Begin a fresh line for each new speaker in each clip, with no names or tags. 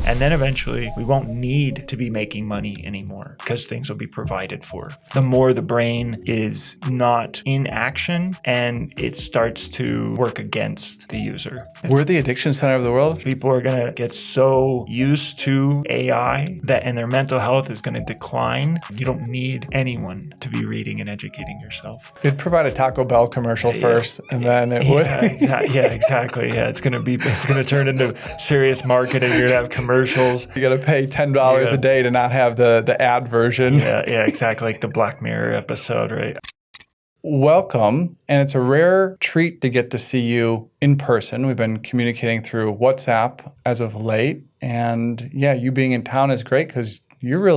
And then eventually we won't need to be making money anymore because things will be provided for. The more the brain is not in action and it starts to work against the user.
We're the addiction center of the world.
People are going to get so used to AI and their mental health is going to decline. You don't need anyone to be reading and educating yourself.
It'd provide a Taco Bell commercial first, and then it would.
Exactly. Yeah, it's going to turn into serious marketing. You're going to have commercials.
You got to pay $10 a day to not have the ad version.
Yeah, exactly. Like the Black Mirror episode, right?
Welcome, and it's a rare treat to get to see you in person. We've been communicating through WhatsApp as of late, and yeah, you being in town is great because you're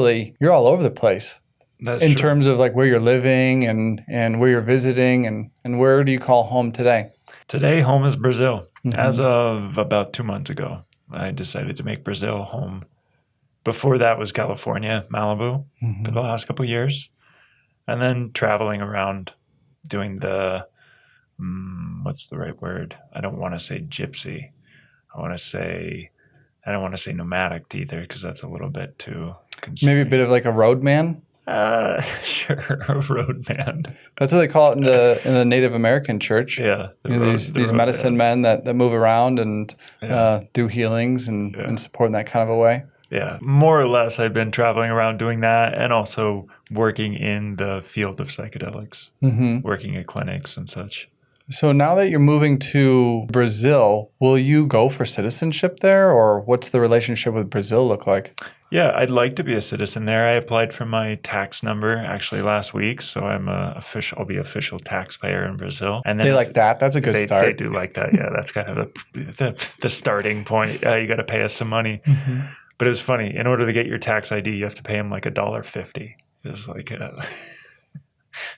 all over the place.
That's
in
true.
Terms of like where you're living and where you're visiting, and where do you call home today?
Today, home is Brazil. Mm-hmm. As of about 2 months ago, I decided to make Brazil home. Before that was California, Malibu, for the last couple of years, and then traveling around. Doing the, what's the right word? I don't want to say gypsy. I don't want to say nomadic either because that's a little bit too constrained.
Maybe a bit of like a road man?
Sure, a road man.
That's what they call it in the Native American church.
Yeah.
These medicine men that move around and do healings and support in that kind of a way.
Yeah, more or less I've been traveling around doing that and also working in the field of psychedelics, working at clinics and such.
So now that you're moving to Brazil, will you go for citizenship there, or what's the relationship with Brazil look like?
Yeah, I'd like to be a citizen there. I applied for my tax number actually last week, so I'll be official taxpayer in Brazil. And then
they like that. That's a good start.
They do like that. Yeah, that's kind of the starting point. You got to pay us some money. But it was funny. In order to get your tax ID, you have to pay them like $1.50. It's like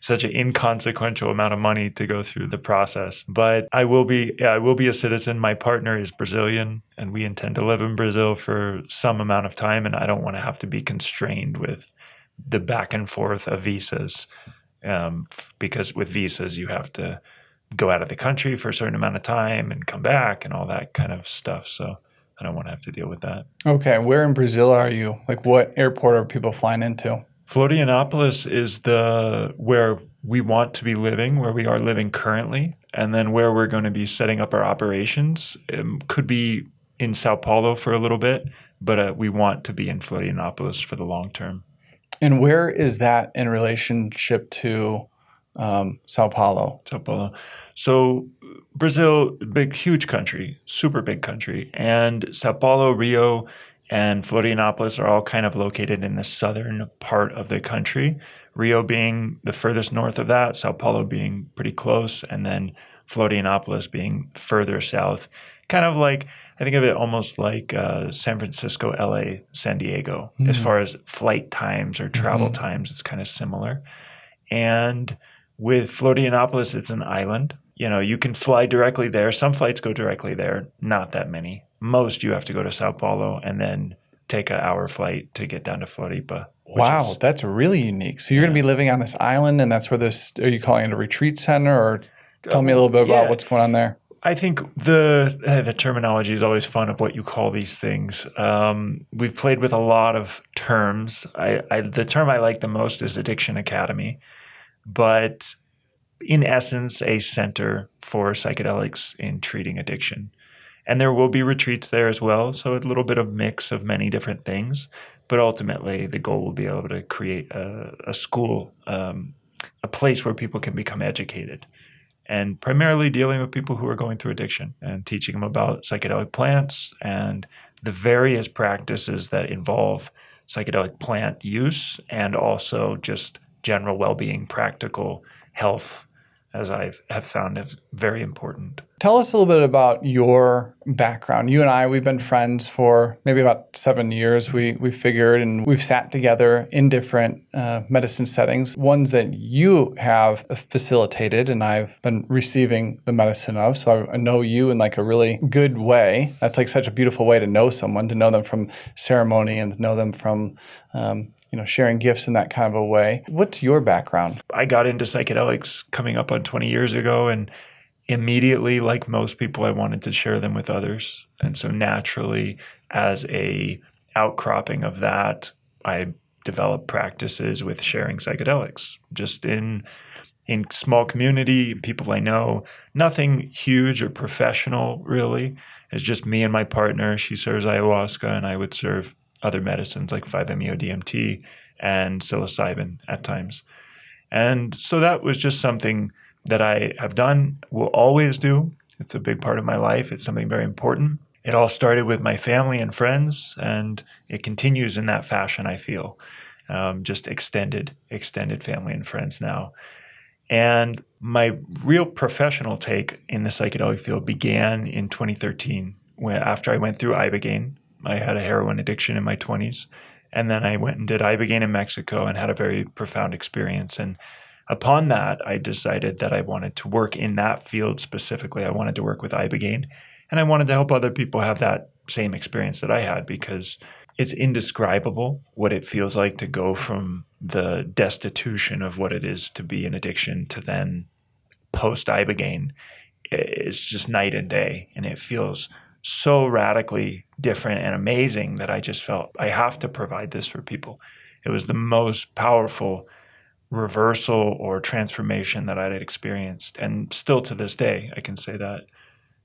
such an inconsequential amount of money to go through the process. But I will be a citizen. My partner is Brazilian, and we intend to live in Brazil for some amount of time. And I don't want to have to be constrained with the back and forth of visas, because with visas you have to go out of the country for a certain amount of time and come back and all that kind of stuff. So I don't want to have to deal with that.
Okay. Where in Brazil are you? Like what airport are people flying into?
Florianópolis is where we want to be living, where we are living currently, and then where we're going to be setting up our operations. Could be in Sao Paulo for a little bit, but we want to be in Florianópolis for the long term.
And where is that in relationship to Sao Paulo?
Sao Paulo. So Brazil, huge country, super big country. And Sao Paulo, Rio, and Florianópolis are all kind of located in the southern part of the country. Rio being the furthest north of that, Sao Paulo being pretty close, and then Florianópolis being further south. Kind of like, I think of it almost like San Francisco, LA, San Diego. As far as flight times or travel times, it's kind of similar. And with Florianópolis, it's an island. You can fly directly there. Some flights go directly there, not that many. Most you have to go to Sao Paulo and then take an hour flight to get down to Floripa.
Wow, that's really unique. So you're going to be living on this island, and that's where are you calling it a retreat center, or tell me a little bit about what's going on there?
I think the terminology is always fun of what you call these things. We've played with a lot of terms. The term I like the most is Addiction Academy, but in essence, a center for psychedelics in treating addiction. And there will be retreats there as well, so a little bit of mix of many different things. But ultimately, the goal will be able to create a school, a place where people can become educated, and primarily dealing with people who are going through addiction and teaching them about psychedelic plants and the various practices that involve psychedelic plant use and also just general well-being, practical health, as I have found is very important.
Tell us a little bit about your background. You and I, we've been friends for maybe about 7 years. We figured, and we've sat together in different medicine settings, ones that you have facilitated and I've been receiving the medicine of. So I know you in like a really good way. That's like such a beautiful way to know someone, to know them from ceremony and to know them from sharing gifts in that kind of a way. What's your background?
I got into psychedelics coming up on 20 years ago, and immediately, like most people, I wanted to share them with others. And so naturally, as a outcropping of that, I developed practices with sharing psychedelics, just in small community, people I know, nothing huge or professional really. It's just me and my partner. She serves ayahuasca and I would serve other medicines like 5-MeO-DMT and psilocybin at times. And so that was just something that I have done, will always do. It's a big part of my life. It's something very important. It all started with my family and friends, and it continues in that fashion, I feel. Just extended family and friends now. And my real professional take in the psychedelic field began in 2013, after I went through Ibogaine. I had a heroin addiction in my 20s. And then I went and did Ibogaine in Mexico and had a very profound experience. And upon that, I decided that I wanted to work in that field specifically. I wanted to work with Ibogaine. And I wanted to help other people have that same experience that I had, because it's indescribable what it feels like to go from the destitution of what it is to be an addiction to then post-Ibogaine. It's just night and day, and it feels so radically different and amazing that I just felt I have to provide this for people. It was the most powerful reversal or transformation that I had experienced, and still to this day, I can say that.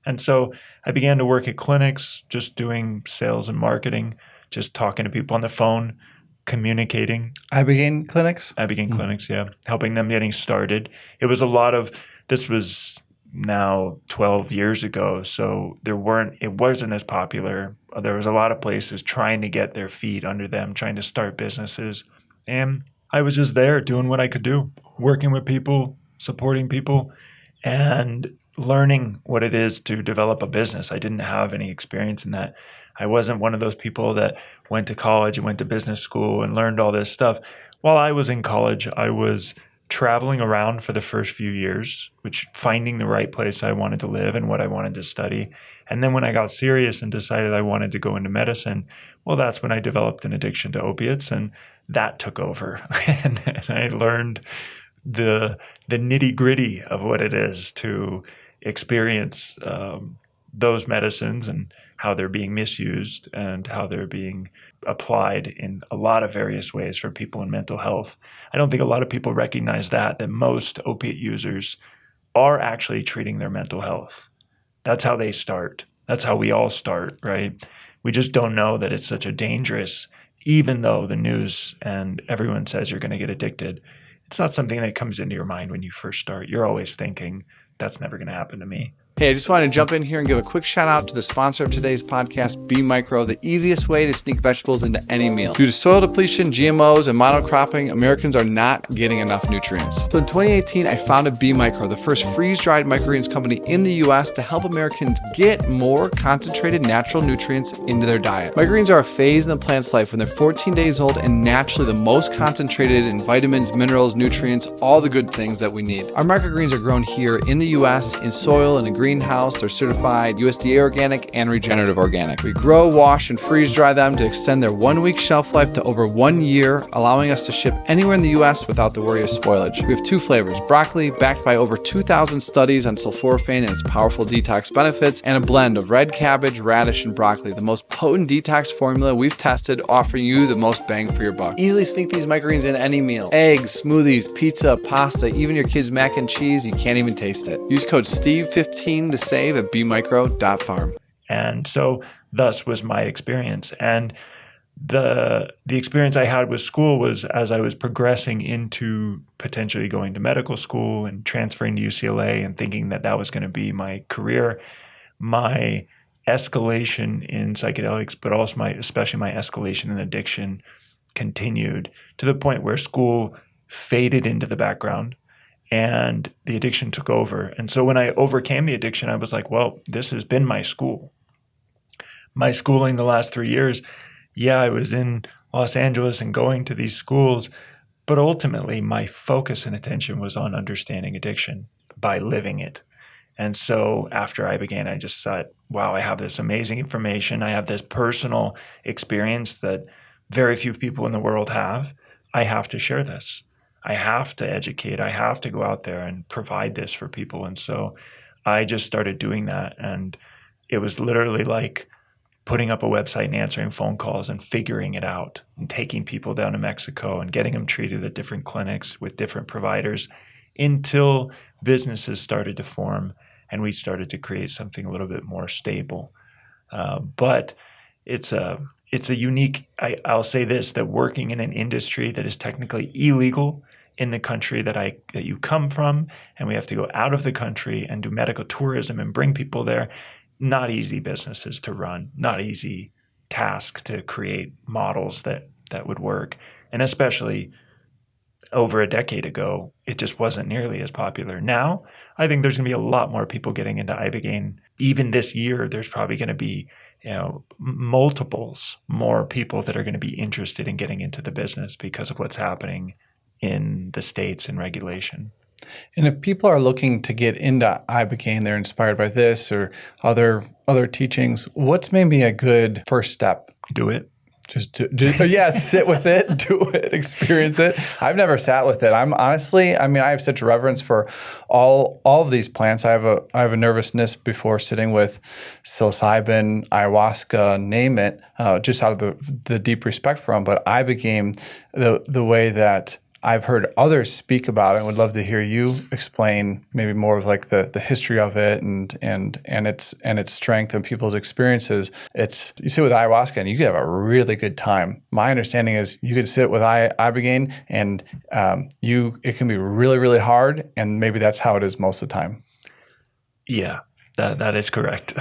And so I began to work at clinics, just doing sales and marketing, just talking to people on the phone, communicating.
Ibogaine clinics?
Ibogaine clinics, yeah. Helping them getting started. It was a lot of, this was now 12 years ago, so it wasn't as popular. There was a lot of places trying to get their feet under them, trying to start businesses. And I was just there doing what I could do, working with people, supporting people, and learning what it is to develop a business. I didn't have any experience in that. I wasn't one of those people that went to college and went to business school and learned all this stuff. While I was in college, I was traveling around for the first few years, finding the right place I wanted to live and what I wanted to study. And then when I got serious and decided I wanted to go into medicine, well, that's when I developed an addiction to opiates, and that took over. and I learned the nitty-gritty of what it is to experience those medicines and how they're being misused and how they're being applied in a lot of various ways for people in mental health. I don't think a lot of people recognize that most opiate users are actually treating their mental health. That's how they start. That's how we all start, right? We just don't know that it's such a dangerous, even though the news and everyone says you're going to get addicted, it's not something that comes into your mind when you first start. You're always thinking, that's never going to happen to me.
Hey, I just wanted to jump in here and give a quick shout out to the sponsor of today's podcast, B Micro, the easiest way to sneak vegetables into any meal. Due to soil depletion, GMOs, and monocropping, Americans are not getting enough nutrients. So in 2018, I founded B Micro, the first freeze-dried microgreens company in the U.S. to help Americans get more concentrated natural nutrients into their diet. Microgreens are a phase in the plant's life when they're 14 days old and naturally the most concentrated in vitamins, minerals, nutrients, all the good things that we need. Our microgreens are grown here in the U.S. in soil and a greenhouse. They're certified USDA organic and regenerative organic. We grow, wash, and freeze dry them to extend their 1-week shelf life to over 1 year, allowing us to ship anywhere in the US without the worry of spoilage. We have 2 flavors, broccoli, backed by over 2,000 studies on sulforaphane and its powerful detox benefits, and a blend of red cabbage, radish, and broccoli, the most potent detox formula we've tested, offering you the most bang for your buck. Easily sneak these microgreens in any meal. Eggs, smoothies, pizza, pasta, even your kids' mac and cheese, you can't even taste it. Use code STEVE15 to save at bmicro.farm.
And so thus was my experience. And the experience I had with school was, as I was progressing into potentially going to medical school and transferring to UCLA and thinking that that was going to be my career, my escalation in psychedelics, but also especially my escalation in addiction continued to the point where school faded into the background and the addiction took over. And so when I overcame the addiction, I was like, well, this has been my school. My schooling the last 3 years, yeah, I was in Los Angeles and going to these schools, but ultimately my focus and attention was on understanding addiction by living it. And so after I began, I just thought, wow, I have this amazing information. I have this personal experience that very few people in the world have. I have to share this. I have to educate. I have to go out there and provide this for people. And so I just started doing that. And it was literally like putting up a website and answering phone calls and figuring it out and taking people down to Mexico and getting them treated at different clinics with different providers until businesses started to form and we started to create something a little bit more stable. But it's a unique, I'll say this, that working in an industry that is technically illegal in the country that you come from, and we have to go out of the country and do medical tourism and bring people there, not easy businesses to run, not easy task to create models that would work. And especially over a decade ago, it just wasn't nearly as popular. Now, I think there's going to be a lot more people getting into ibogaine. Even this year, there's probably going to be multiples more people that are going to be interested in getting into the business because of what's happening in the states and regulation.
And if people are looking to get into ibogaine, they're inspired by this or other teachings, what's maybe a good first step?
Do it.
Just sit with it, do it, experience it. I've never sat with it. I have such reverence for all of these plants. I have a nervousness before sitting with psilocybin, ayahuasca, name it, just out of the deep respect for them. But ibogaine, the way that I've heard others speak about it, and would love to hear you explain maybe more of like the history of it and its strength and people's experiences. You sit with ayahuasca and you could have a really good time. My understanding is you could sit with ibogaine and it can be really, really hard, and maybe that's how it is most of the time.
Yeah, that is correct.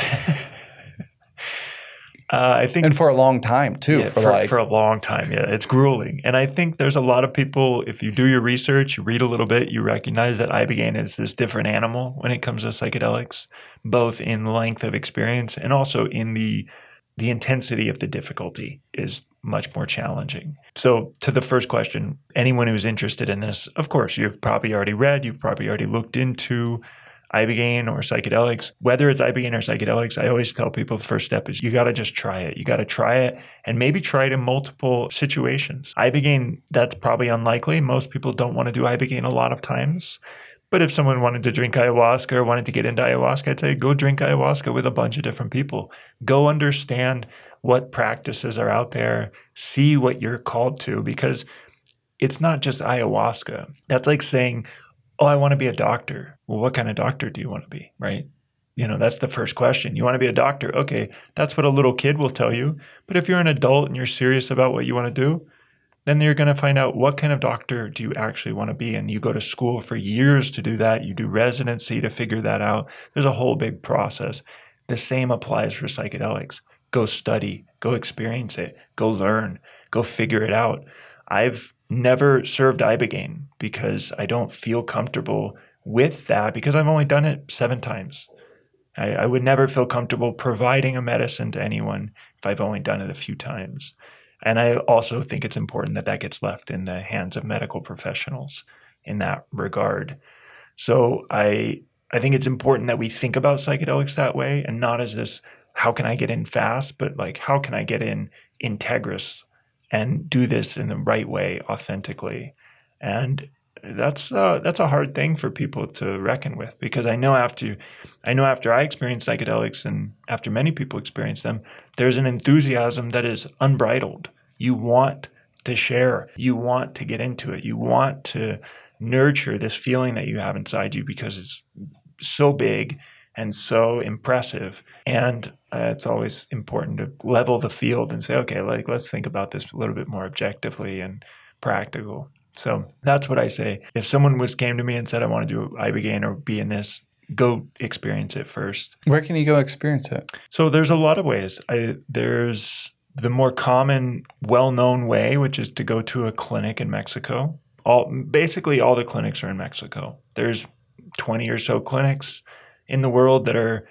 I think,
and for a long time too.
Yeah, for a long time, yeah, it's grueling. And I think there's a lot of people. If you do your research, you read a little bit, you recognize that ibogaine is this different animal when it comes to psychedelics, both in length of experience and also in the intensity of the difficulty is much more challenging. So, to the first question, anyone who's interested in this, of course, you've probably already read, you've probably already looked into ibogaine or psychedelics. Whether it's ibogaine or psychedelics, I always tell people the first step is you got to just try it. You got to try it and maybe try it in multiple situations. Ibogaine, that's probably unlikely. Most people don't want to do ibogaine a lot of times. But if someone wanted to drink ayahuasca or wanted to get into ayahuasca, I'd say go drink ayahuasca with a bunch of different people. Go understand what practices are out there. See what you're called to, because it's not just ayahuasca. That's like saying, oh, I want to be a doctor. Well, what kind of doctor do you want to be, right? That's the first question. You want to be a doctor? Okay, that's what a little kid will tell you. But if you're an adult and you're serious about what you want to do, then you're going to find out what kind of doctor do you actually want to be. And you go to school for years to do that. You do residency to figure that out. There's a whole big process. The same applies for psychedelics. Go study, go experience it, go learn, go figure it out. I've never served ibogaine because I don't feel comfortable with that because I've only done it 7 times. I would never feel comfortable providing a medicine to anyone if I've only done it a few times. And I also think it's important that gets left in the hands of medical professionals in that regard. So I think it's important that we think about psychedelics that way and not as this, how can I get in fast, but like, how can I get in integrous and do this in the right way, authentically. And that's a hard thing for people to reckon with, because I know after I experienced psychedelics and after many people experience them, there's an enthusiasm that is unbridled. You want to share. You want to get into it. You want to nurture this feeling that you have inside you because it's so big and so impressive. And it's always important to level the field and say, okay, let's think about this a little bit more objectively and practical. So that's what I say. If someone came to me and said, I want to do ibogaine or be in this, go experience it first.
Where can you go experience it?
So there's a lot of ways. There's the more common, well-known way, which is to go to a clinic in Mexico. Basically all the clinics are in Mexico. There's 20 or so clinics in the world that are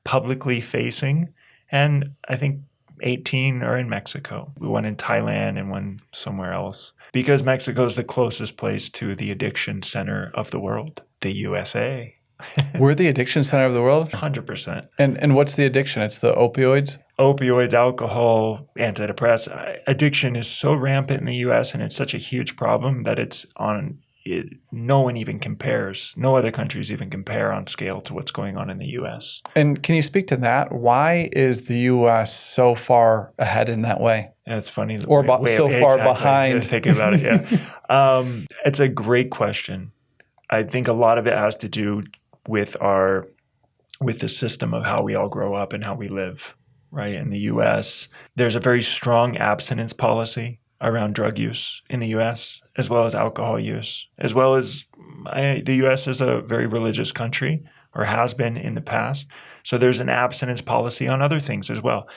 publicly facing, and I think 18 are in Mexico. One in Thailand and one somewhere else, because Mexico is the closest place to the addiction center of the world, the USA.
We're the addiction center of the world?
100%.
And what's the addiction? It's the opioids?
Opioids, alcohol, antidepressants. Addiction is so rampant in the U.S. and it's such a huge problem that it's on no one even compares. No other countries even compare on scale to what's going on in the U.S.
And can you speak to that? Why is the U.S. so far ahead in that way?
And it's funny.
Or so far behind.
Thinking about it, yeah. It's a great question. I think a lot of it has to do with the system of how we all grow up and how we live, right? In the U.S., there's a very strong abstinence policy around drug use in the U.S., as well as alcohol use, as well as the U.S. is a very religious country, or has been in the past. So there's an abstinence policy on other things as well.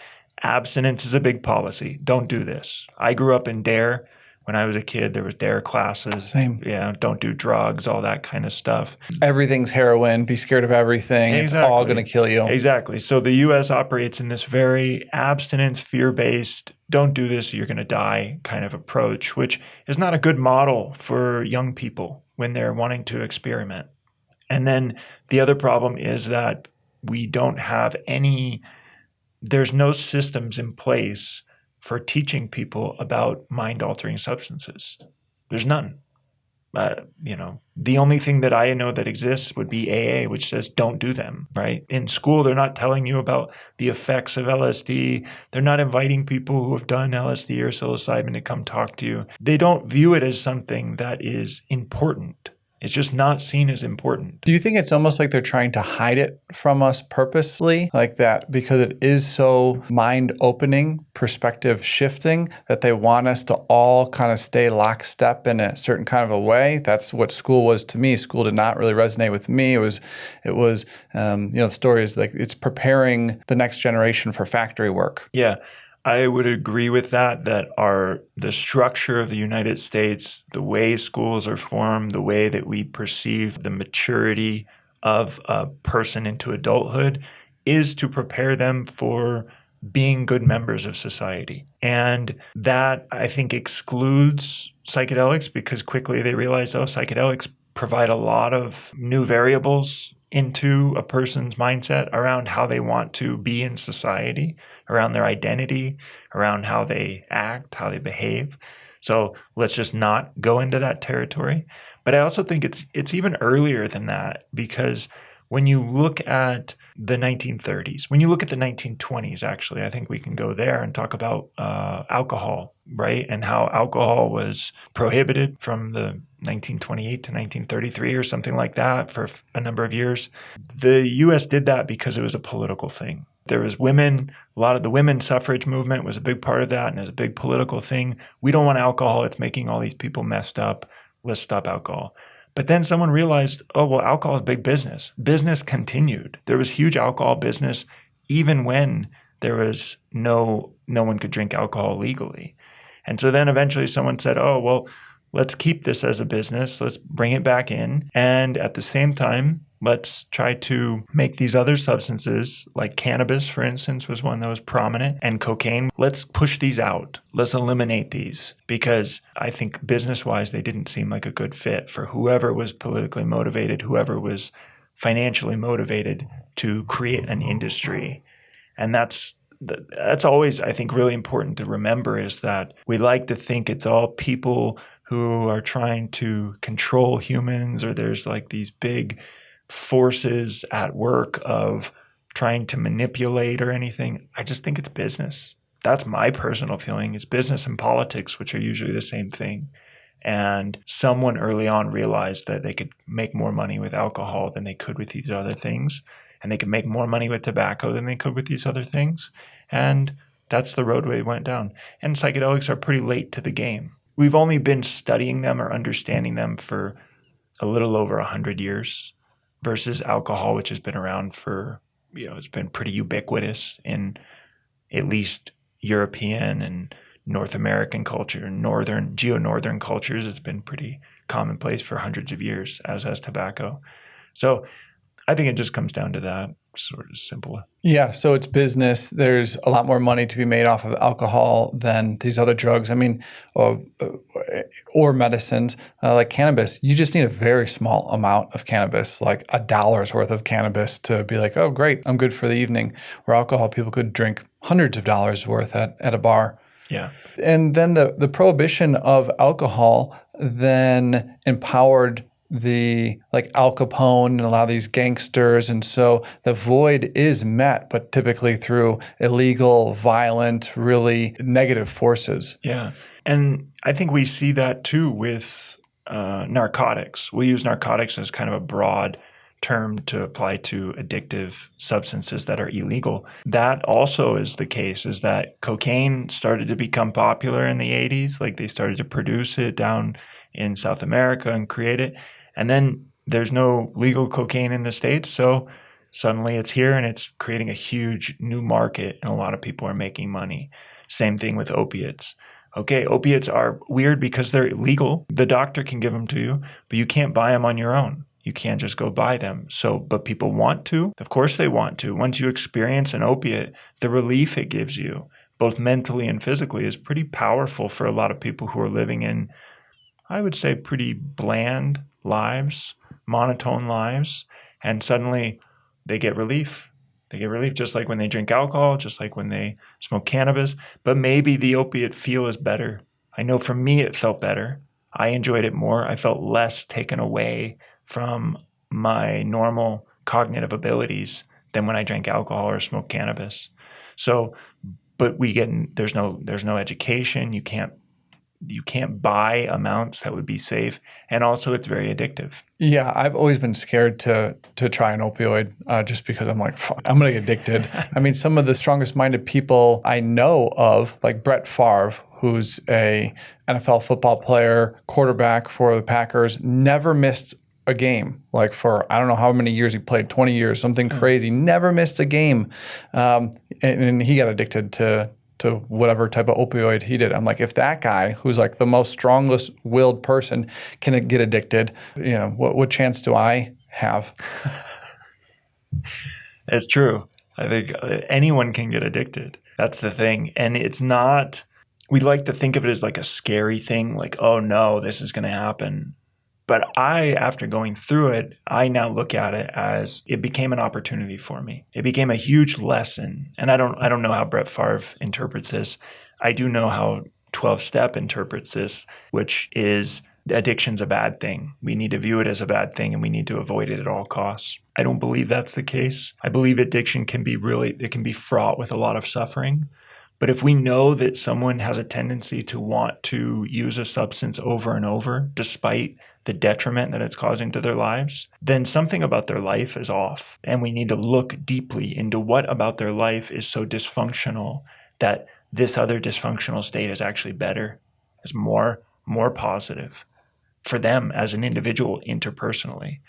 Abstinence is a big policy. Don't do this. I grew up in DARE. When I was a kid, there was DARE classes.
Same.
Yeah, don't do drugs, all that kind of stuff.
Everything's heroin. Be scared of everything.
Exactly.
It's all going to kill you.
Exactly. So the U.S. operates in this very abstinence, fear-based, don't do this, you're going to die kind of approach, which is not a good model for young people when they're wanting to experiment. And then the other problem is that we don't have there's no systems in place for teaching people about mind-altering substances. There's none. The only thing that I know that exists would be AA, which says don't do them, right? In school, they're not telling you about the effects of LSD. They're not inviting people who have done LSD or psilocybin to come talk to you. They don't view it as something that is important. It's just not seen as important.
Do you think it's almost like they're trying to hide it from us purposely, like that, because it is so mind-opening, perspective-shifting, that they want us to all kind of stay lockstep in a certain kind of a way? That's what school was to me. School did not really resonate with me. It was, the story is like it's preparing the next generation for factory work.
Yeah. I would agree with that the structure of the United States, the way schools are formed, the way that we perceive the maturity of a person into adulthood is to prepare them for being good members of society. And that, I think, excludes psychedelics because quickly they realize, psychedelics provide a lot of new variables into a person's mindset around how they want to be in society, around their identity, around how they act, how they behave. So let's just not go into that territory. But I also think it's even earlier than that, because when you look at the 1930s, when you look at the 1920s, actually, I think we can go there and talk about alcohol, right? And how alcohol was prohibited from the 1928 to 1933 or something like that for a number of years. The U.S. did that because it was a political thing. There was women, a lot of the women's suffrage movement was a big part of that, and it was a big political thing. We don't want alcohol. It's making all these people messed up. Let's stop alcohol. But then someone realized, alcohol is big business. Business continued. There was huge alcohol business even when there was no one could drink alcohol legally. And so then eventually someone said, let's keep this as a business. Let's bring it back in. And at the same time, let's try to make these other substances, like cannabis, for instance, was one that was prominent, and cocaine. Let's push these out. Let's eliminate these, because I think business-wise, they didn't seem like a good fit for whoever was politically motivated, whoever was financially motivated to create an industry. And that's always, I think, really important to remember, is that we like to think it's all people who are trying to control humans, or there's like these big forces at work of trying to manipulate or anything. I just think it's business. That's my personal feeling. It's business and politics, which are usually the same thing. And someone early on realized that they could make more money with alcohol than they could with these other things. And they could make more money with tobacco than they could with these other things. And that's the roadway it went down. And psychedelics are pretty late to the game. We've only been studying them or understanding them for a little over 100 years. Versus alcohol, which has been around for, it's been pretty ubiquitous in at least European and North American culture, northern cultures. It's been pretty commonplace for hundreds of years, as has tobacco. So I think it just comes down to that, sort of simple.
Yeah, so it's business. There's a lot more money to be made off of alcohol than these other drugs. I mean, or medicines like cannabis. You just need a very small amount of cannabis, like $1 worth of cannabis, to be like, oh, great, I'm good for the evening. Where alcohol, people could drink hundreds of dollars worth at a bar.
Yeah.
And then the prohibition of alcohol then empowered the like Al Capone and a lot of these gangsters. And so the void is met, but typically through illegal, violent, really negative forces.
Yeah. And I think we see that too with narcotics. We use narcotics as kind of a broad term to apply to addictive substances that are illegal. That also is the case, is that cocaine started to become popular in the 80s. Like they started to produce it down in South America and create it. And then there's no legal cocaine in the States. So suddenly it's here and it's creating a huge new market and a lot of people are making money. Same thing with opiates. Okay, opiates are weird because they're illegal. The doctor can give them to you, but you can't buy them on your own. You can't just go buy them. So, but people want to. Of course they want to. Once you experience an opiate, the relief it gives you, both mentally and physically, is pretty powerful for a lot of people who are living in, I would say, pretty bland lives, monotone lives. And suddenly they get relief. They get relief just like when they drink alcohol, just like when they smoke cannabis. But maybe the opiate feel is better. I know for me it felt better. I enjoyed it more. I felt less taken away from my normal cognitive abilities than when I drank alcohol or smoked cannabis. So, but there's no education. You can't buy amounts that would be safe, and also it's very addictive.
Yeah, I've always been scared to try an opioid just because I'm like, fuck, I'm gonna get addicted. I mean, some of the strongest minded people I know of, like Brett Favre, who's a NFL football player, quarterback for the Packers, never missed a game. Like for, I don't know how many years he played, 20 years, something crazy, never missed a game. And he got addicted to whatever type of opioid he did. I'm like, if that guy, who's like the most strongest willed person, can get addicted, what chance do I have?
It's true. I think anyone can get addicted. That's the thing. And it's not, we like to think of it as like a scary thing, like, oh no, this is going to happen. But after going through it, I now look at it as it became an opportunity for me. It became a huge lesson. And I don't know how Brett Favre interprets this. I do know how 12-Step interprets this, which is addiction's a bad thing. We need to view it as a bad thing and we need to avoid it at all costs. I don't believe that's the case. I believe addiction can be fraught with a lot of suffering. But if we know that someone has a tendency to want to use a substance over and over, despite the detriment that it's causing to their lives, then something about their life is off. And we need to look deeply into what about their life is so dysfunctional that this other dysfunctional state is actually better, is more positive for them as an individual interpersonally.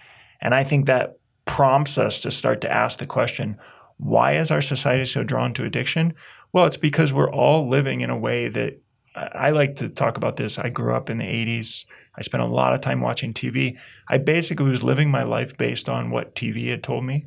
And I think that prompts us to start to ask the question, why is our society so drawn to addiction? Well, it's because we're all living in a way that, I like to talk about this. I grew up in the 80s. I spent a lot of time watching TV. I basically was living my life based on what TV had told me,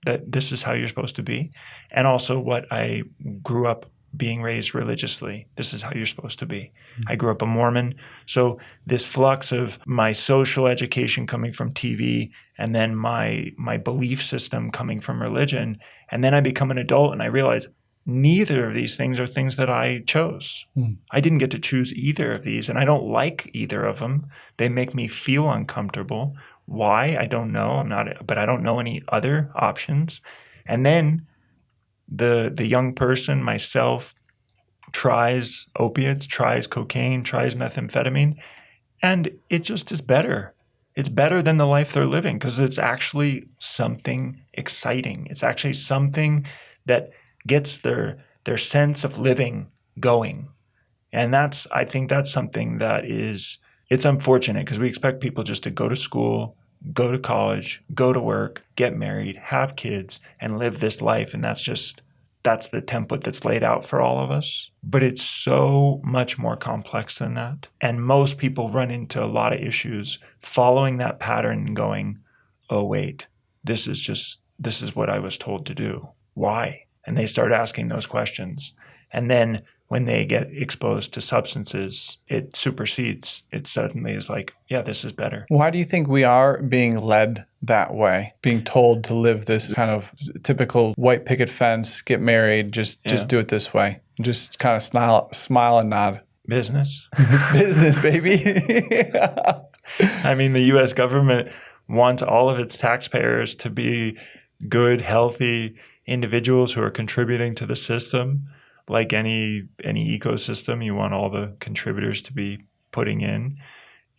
that this is how you're supposed to be. And also what I grew up being raised religiously. This is how you're supposed to be. I grew up a Mormon. So this flux of my social education coming from TV and then my belief system coming from religion. And then I become an adult and I realize neither of these things are things that I chose. I didn't get to choose either of these, and I don't like either of them. They make me feel uncomfortable. Why? I don't know. But I don't know any other options. And then the young person, myself, tries opiates, tries cocaine, tries methamphetamine, and it just is better. It's better than the life they're living because it's actually something exciting. It's actually something that gets their sense of living going. And I think that's something that it's unfortunate because we expect people just to go to school, go to college, go to work, get married, have kids, and live this life. And that's the template that's laid out for all of us. But it's so much more complex than that. And most people run into a lot of issues following that pattern and going, oh, wait, this is what I was told to do. Why? And they start asking those questions. And then when they get exposed to substances, it supersedes. It suddenly is like, yeah, this is better.
Why do you think we are being led that way, being told to live this kind of typical white picket fence, get married, just do it this way, just kind of smile and nod?
Business.
It's business, baby.
I mean, the U.S. government wants all of its taxpayers to be good, healthy individuals who are contributing to the system. Like any ecosystem, you want all the contributors to be putting in.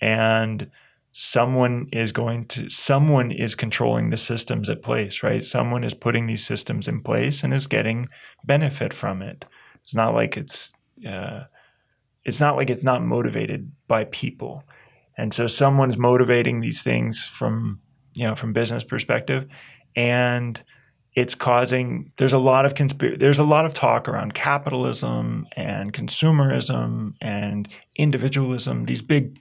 And someone is controlling the systems at place, right? Someone is putting these systems in place and is getting benefit from it. It's not like it's not motivated by people. And so someone's motivating these things from business perspective, and it's causing, there's a lot of talk around capitalism and consumerism and individualism, these big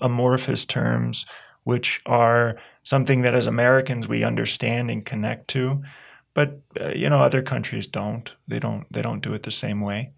amorphous terms, which are something that as Americans we understand and connect to, but other countries don't. They don't do it the same way.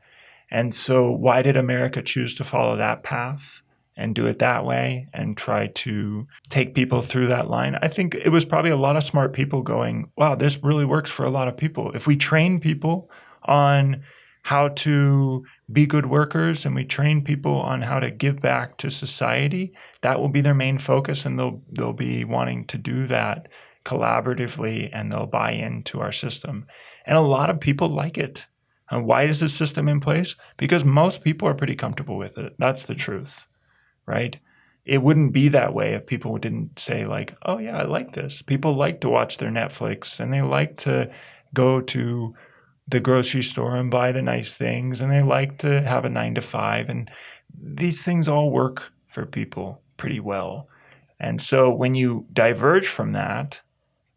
And so why did America choose to follow that path and do it that way and try to take people through that line? I think it was probably a lot of smart people going, wow, this really works for a lot of people. If we train people on how to be good workers and we train people on how to give back to society, that will be their main focus, and they'll be wanting to do that collaboratively, and they'll buy into our system. And a lot of people like it. And why is this system in place? Because most people are pretty comfortable with it. That's the truth, right? It wouldn't be that way if people didn't say like, oh yeah, I like this. People like to watch their Netflix, and they like to go to the grocery store and buy the nice things, and they like to have a 9 to 5. And these things all work for people pretty well. And so when you diverge from that,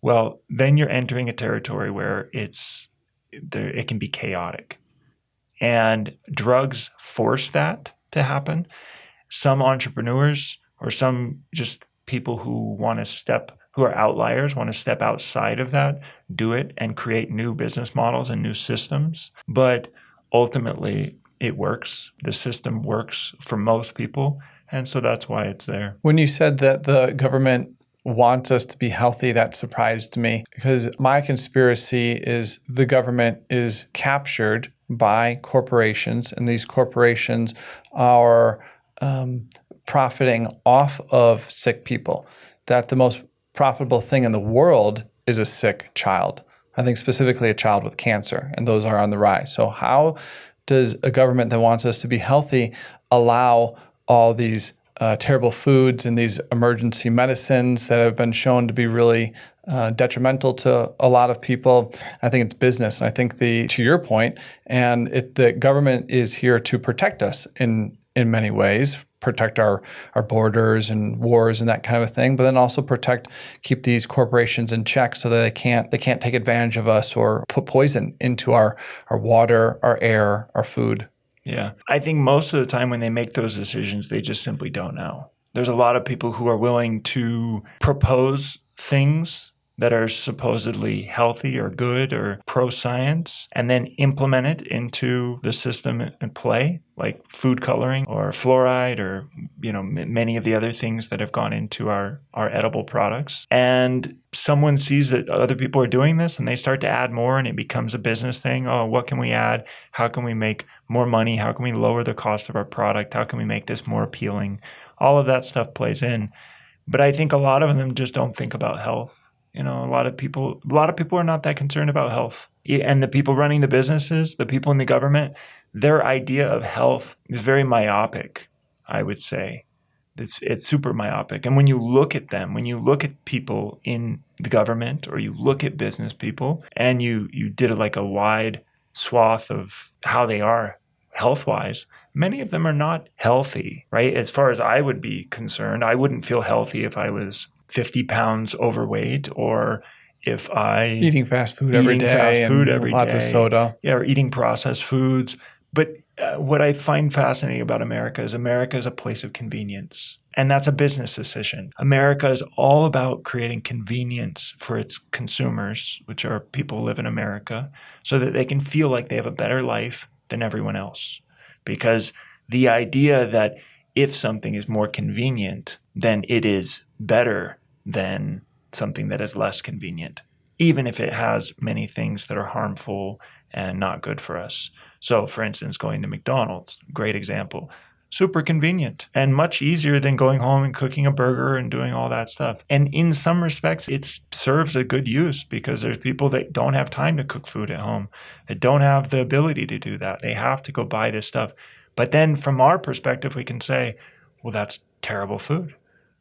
well, then you're entering a territory where it can be chaotic. And drugs force that to happen. Some entrepreneurs or some just people who are outliers, want to step outside of that, do it and create new business models and new systems. But ultimately, it works. The system works for most people. And so that's why it's there.
When you said that the government wants us to be healthy, that surprised me, because my conspiracy is the government is captured by corporations, and these corporations are profiting off of sick people. That the most profitable thing in the world is a sick child. I think specifically a child with cancer, and those are on the rise. So how does a government that wants us to be healthy allow all these terrible foods and these emergency medicines that have been shown to be really detrimental to a lot of people? I think it's business. And I think to your point, the government is here to protect us in many ways, protect our borders and wars and that kind of thing, but then also keep these corporations in check so that they can't take advantage of us or put poison into our water, our air, our food.
Yeah. I think most of the time when they make those decisions, they just simply don't know. There's a lot of people who are willing to propose things that are supposedly healthy or good or pro-science and then implement it into the system in play, like food coloring or fluoride or many of the other things that have gone into our edible products. And someone sees that other people are doing this and they start to add more, and it becomes a business thing. Oh, what can we add? How can we make more money? How can we lower the cost of our product? How can we make this more appealing? All of that stuff plays in. But I think a lot of them just don't think about health. A lot of people are not that concerned about health. And the people running the businesses, the people in the government, their idea of health is very myopic, I would say. It's super myopic. And when you look at them, when you look at people in the government or you look at business people and you did like a wide swath of how they are health-wise, many of them are not healthy, right? As far as I would be concerned, I wouldn't feel healthy if I was 50 pounds overweight, or if
eating fast food every day, lots of soda.
Yeah, or eating processed foods. But what I find fascinating about America is a place of convenience. And that's a business decision. America is all about creating convenience for its consumers, which are people who live in America, so that they can feel like they have a better life than everyone else. Because the idea that if something is more convenient, then it is better than something that is less convenient, even if it has many things that are harmful and not good for us. So, for instance, going to McDonald's, great example. Super convenient and much easier than going home and cooking a burger and doing all that stuff. And in some respects, it serves a good use because there's people that don't have time to cook food at home, that don't have the ability to do that. They have to go buy this stuff. But then from our perspective, we can say, well, that's terrible food.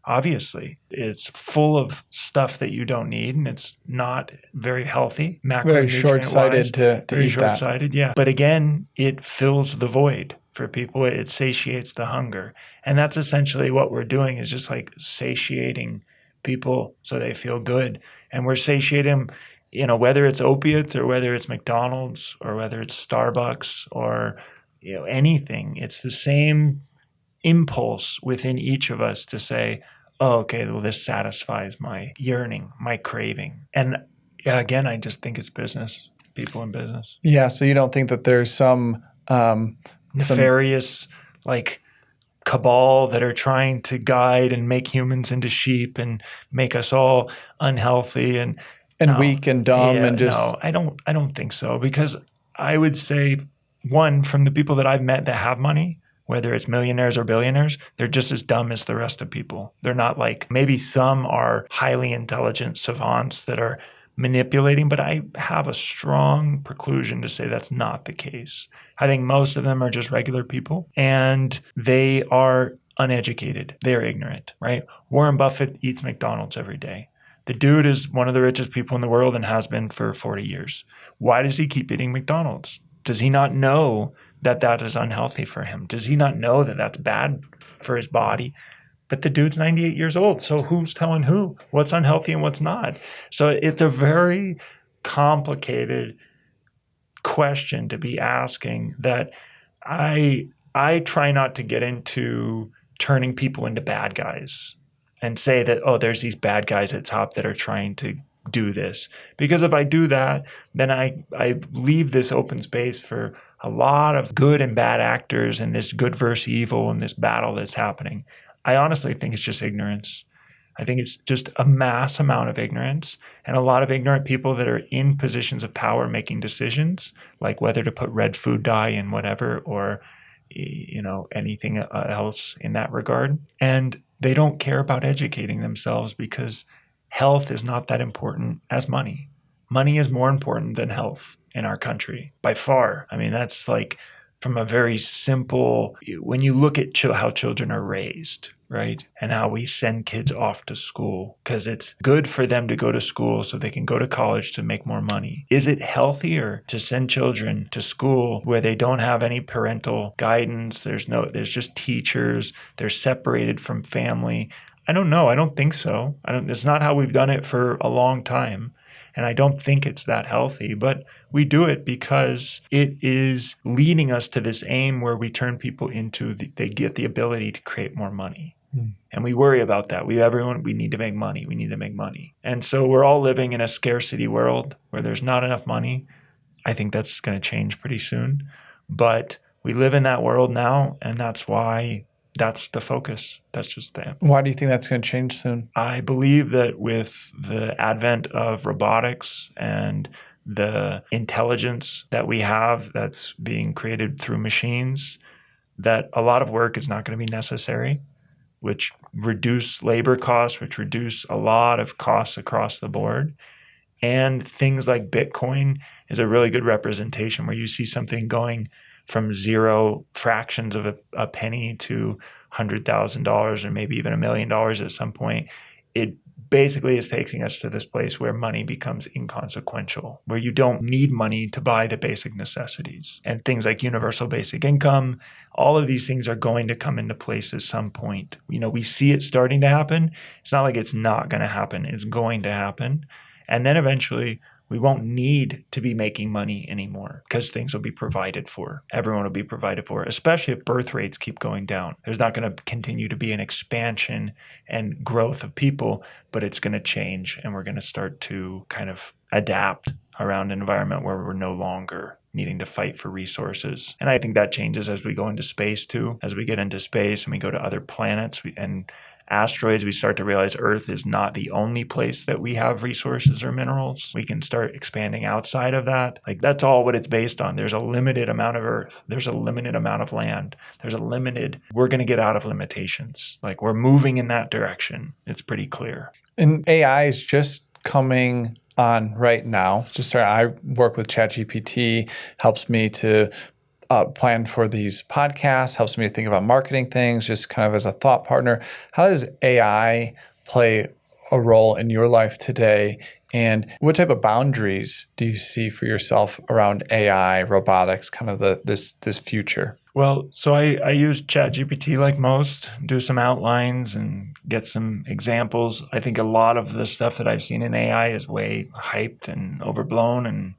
Obviously, it's full of stuff that you don't need, and it's not very healthy.
Very short-sighted to
very
eat
short-sighted, yeah. But again, it fills the void for people. It satiates the hunger, and that's essentially what we're doing. Is just like satiating people so they feel good, and we're satiating, whether it's opiates or whether it's McDonald's or whether it's Starbucks or anything. It's the same impulse within each of us to say, oh, okay, well, this satisfies my yearning, my craving. And again, I just think it's business, people in business.
Yeah, so you don't think that there's some
nefarious cabal that are trying to guide and make humans into sheep and make us all unhealthy and
weak and dumb and just
No, I don't think so, because I would say, one, from the people that I've met that have money, whether it's millionaires or billionaires, they're just as dumb as the rest of people. They're not maybe some are highly intelligent savants that are manipulating, but I have a strong preclusion to say that's not the case. I think most of them are just regular people, and they are uneducated. They're ignorant, right? Warren Buffett eats McDonald's every day. The dude is one of the richest people in the world and has been for 40 years. Why does he keep eating McDonald's? Does he not know that is unhealthy for him? Does he not know that that's bad for his body? But the dude's 98 years old. So who's telling who what's unhealthy and what's not? So it's a very complicated question to be asking that I try not to get into turning people into bad guys and say that, oh, there's these bad guys at top that are trying to do this. Because if I do that, then I leave this open space for a lot of good and bad actors and this good versus evil and this battle that's happening. I honestly think it's just ignorance. I think it's just a mass amount of ignorance and a lot of ignorant people that are in positions of power making decisions, like whether to put red food dye in whatever or anything else in that regard. And they don't care about educating themselves because health is not that important as money. Money is more important than health in our country by far. I mean, that's from a very simple, when you look at how children are raised, right? And how we send kids off to school because it's good for them to go to school so they can go to college to make more money. Is it healthier to send children to school where they don't have any parental guidance? There's just teachers. They're separated from family. I don't know. I don't think so. It's not how we've done it for a long time. And I don't think it's that healthy, but we do it because it is leading us to this aim where we turn people into, they get the ability to create more money. And we worry about that. We need to make money. We need to make money. And so we're all living in a scarcity world where there's not enough money. I think that's going to change pretty soon. But we live in that world now, and that's why that's the focus. That's just that.
Why do you think that's going to change soon?
I believe that with the advent of robotics and the intelligence that we have that's being created through machines, that a lot of work is not going to be necessary, which reduce labor costs, which reduce a lot of costs across the board. And things like Bitcoin is a really good representation where you see something going from zero fractions of a penny to $100,000 or maybe even $1 million at some point. It basically is taking us to this place where money becomes inconsequential, where you don't need money to buy the basic necessities. And things like universal basic income, all of these things are going to come into place at some point. We see it starting to happen. It's not like it's not going to happen. It's going to happen. And then eventually we won't need to be making money anymore because things will be provided for. Everyone will be provided for, especially if birth rates keep going down. There's not going to continue to be an expansion and growth of people, but it's going to change and we're going to start to kind of adapt around an environment where we're no longer needing to fight for resources. And I think that changes as we go into space too. As we get into space and we go to other planets and asteroids, we start to realize Earth is not the only place that we have resources or minerals. We can start expanding outside of that. Like, that's all what it's based on. There's a limited amount of Earth. There's a limited amount of land. We're going to get out of limitations. Like, we're moving in that direction. It's pretty clear.
And AI is just coming on right now. I work with ChatGPT, helps me to plan for these podcasts, helps me to think about marketing things, just kind of as a thought partner. How does AI play a role in your life today? And what type of boundaries do you see for yourself around AI, robotics, kind of this future?
Well, so I use ChatGPT like most, do some outlines and get some examples. I think a lot of the stuff that I've seen in AI is way hyped and overblown, and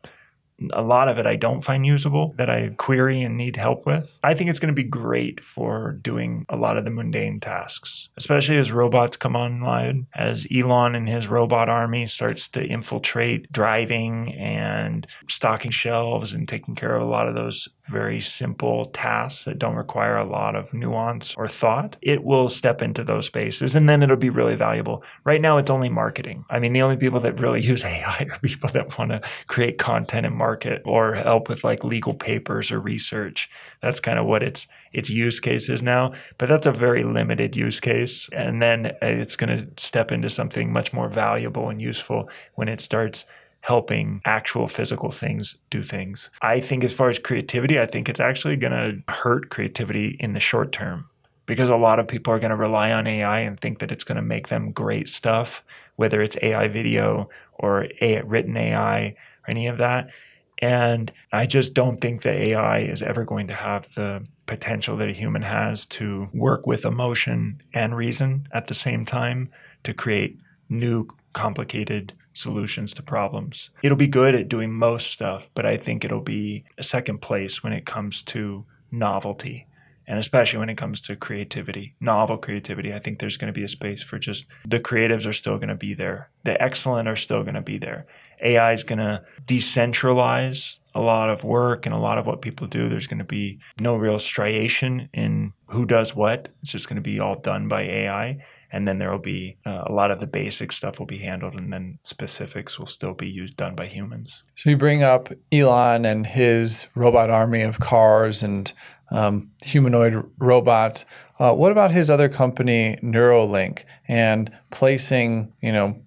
a lot of it I don't find usable, that I query and need help with. I think it's going to be great for doing a lot of the mundane tasks, especially as robots come online, as Elon and his robot army starts to infiltrate driving and stocking shelves and taking care of a lot of those very simple tasks that don't require a lot of nuance or thought. It will step into those spaces, and then it'll be really valuable. Right now, it's only marketing. I mean, the only people that really use AI are people that want to create content and market or help with like legal papers or research. That's kind of what its use case is now, but that's a very limited use case. And then it's going to step into something much more valuable and useful when it starts helping actual physical things do things. I think as far as creativity, I think it's actually going to hurt creativity in the short term, because a lot of people are going to rely on AI and think that it's going to make them great stuff, whether it's AI video or written AI or any of that. And I just don't think that AI is ever going to have the potential that a human has to work with emotion and reason at the same time to create new complicated solutions to problems. It'll be good at doing most stuff, but I think it'll be a second place when it comes to novelty. And especially when it comes to creativity, novel creativity, I think there's going to be a space for just the creatives are still going to be there. The excellent are still going to be there. AI is going to decentralize a lot of work and a lot of what people do. There's going to be no real striation in who does what. It's just going to be all done by AI. And then there will be a lot of the basic stuff will be handled, and then specifics will still be done by humans.
So you bring up Elon and his robot army of cars and humanoid robots. What about his other company, Neuralink, and placing,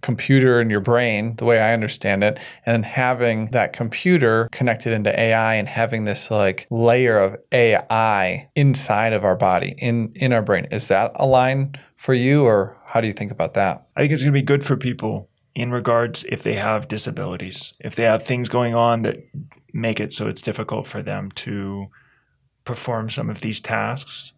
computer in your brain, the way I understand it, and having that computer connected into AI and having this like layer of AI inside of our body, in our brain. Is that a line for you, or how do you think about that?
I think it's going to be good for people in regards if they have disabilities, if they have things going on that make it so it's difficult for them to perform some of these tasks.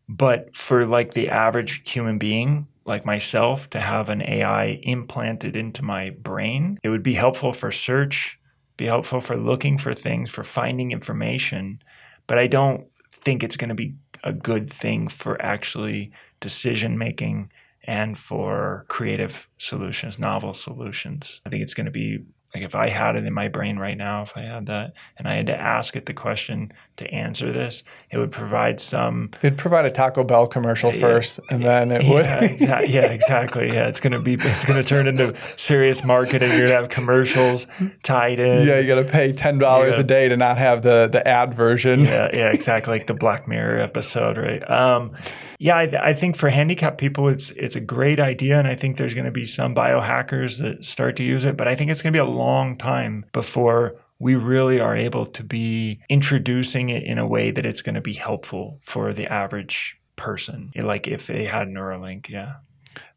But for like the average human being, like myself, to have an AI implanted into my brain, it would be helpful for search, be helpful for looking for things, for finding information. But I don't think it's going to be a good thing for actually decision making and for creative solutions, novel solutions. I think it's going to be like if I had it in my brain right now, if I had that, and I had to ask it the question to answer this, it would provide It'd
provide a Taco Bell commercial first, and then it would.
Exactly. Yeah, it's going to turn into serious marketing. You're going to have commercials tied in.
Yeah, you got to pay $10 a day to not have the ad version.
Yeah, exactly, like the Black Mirror episode, right? I think for handicapped people, it's a great idea, and I think there's going to be some biohackers that start to use it, but I think it's going to be a long time before we really are able to be introducing it in a way that it's going to be helpful for the average person, like if they had Neuralink, yeah.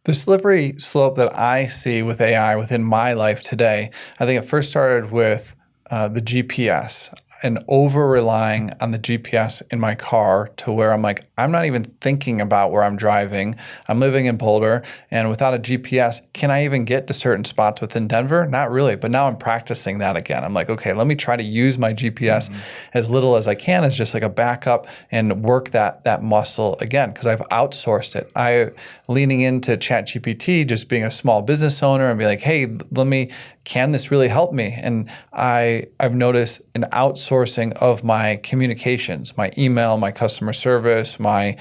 The slippery slope that I see with AI within my life today, I think it first started with the GPS and over-relying on the GPS in my car to where I'm like, I'm not even thinking about where I'm driving. I'm living in Boulder, and without a GPS, can I even get to certain spots within Denver? Not really, but now I'm practicing that again. I'm like, okay, let me try to use my GPS as little as I can as just like a backup and work that muscle again, because I've outsourced it. Leaning into ChatGPT, just being a small business owner and be like, hey, let me can this really help me? And I've noticed an outsourcing of my communications, my email, my customer service, my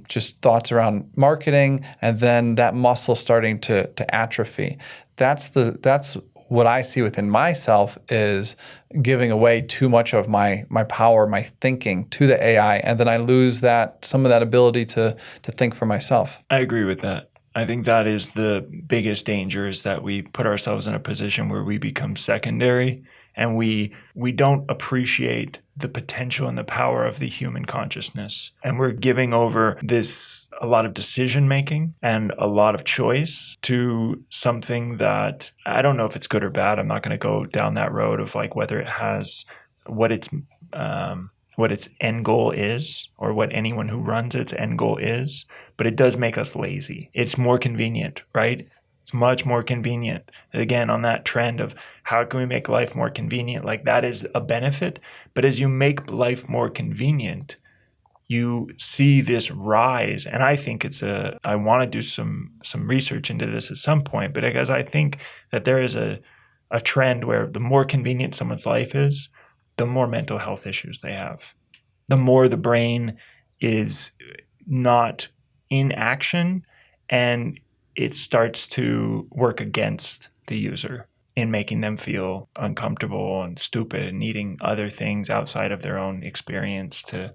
just thoughts around marketing, and then that muscle starting to atrophy. That's what I see within myself is giving away too much of my power, my thinking to the AI, and then I lose some of that ability to think for myself.
I agree with that. I think that is the biggest danger, is that we put ourselves in a position where we become secondary and we don't appreciate the potential and the power of the human consciousness. And we're giving over a lot of decision making and a lot of choice to something that I don't know if it's good or bad. I'm not going to go down that road of like whether it has what its end goal is, or what anyone who runs its end goal is, but it does make us lazy. It's more convenient, right? It's much more convenient. Again, on that trend of how can we make life more convenient, like that is a benefit. But as you make life more convenient, you see this rise. And I think I want to do some research into this at some point, but because I think that there is a trend where the more convenient someone's life is, the more mental health issues they have. The more the brain is not in action, and it starts to work against the user in making them feel uncomfortable and stupid and needing other things outside of their own experience to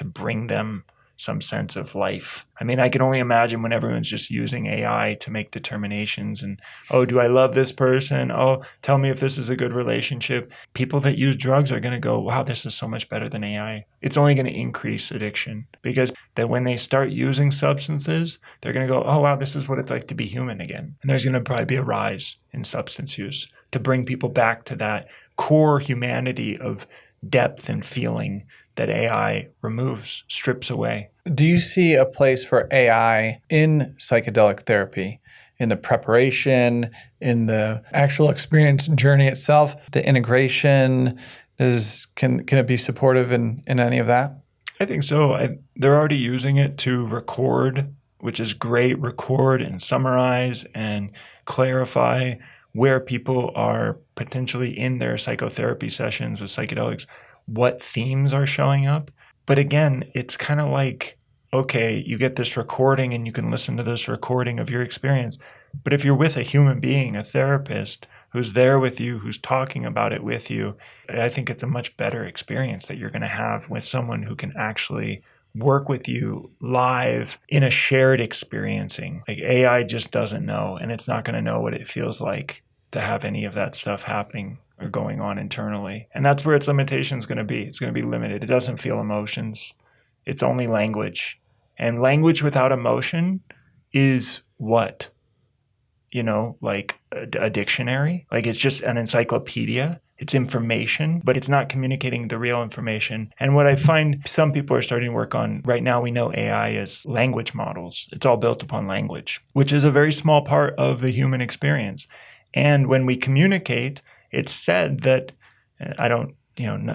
bring them some sense of life. I mean, I can only imagine when everyone's just using AI to make determinations and, oh, do I love this person? Oh, tell me if this is a good relationship. People that use drugs are going to go, wow, this is so much better than AI. It's only going to increase addiction, because that when they start using substances, they're going to go, oh, wow, this is what it's like to be human again. And there's going to probably be a rise in substance use to bring people back to that core humanity of depth and feeling that AI removes, strips away.
Do you see a place for AI in psychedelic therapy, in the preparation, in the actual experience journey itself, the integration? Can it be supportive in any of that?
I think so. They're already using it to record, which is great, record and summarize and clarify where people are potentially in their psychotherapy sessions with psychedelics, what themes are showing up. But again, it's kind of like, okay, you get this recording and you can listen to this recording of your experience. But if you're with a human being, a therapist who's there with you, who's talking about it with you, I think it's a much better experience that you're going to have with someone who can actually work with you live in a shared experiencing. Like AI just doesn't know, and it's not going to know what it feels like to have any of that stuff happening or going on internally. And that's where its limitation is going to be. It's going to be limited. It doesn't feel emotions. It's only language. And language without emotion is what? Like a dictionary? Like it's just an encyclopedia. It's information, but it's not communicating the real information. And what I find some people are starting to work on right now, we know AI is language models. It's all built upon language, which is a very small part of the human experience. And when we communicate, it's said that,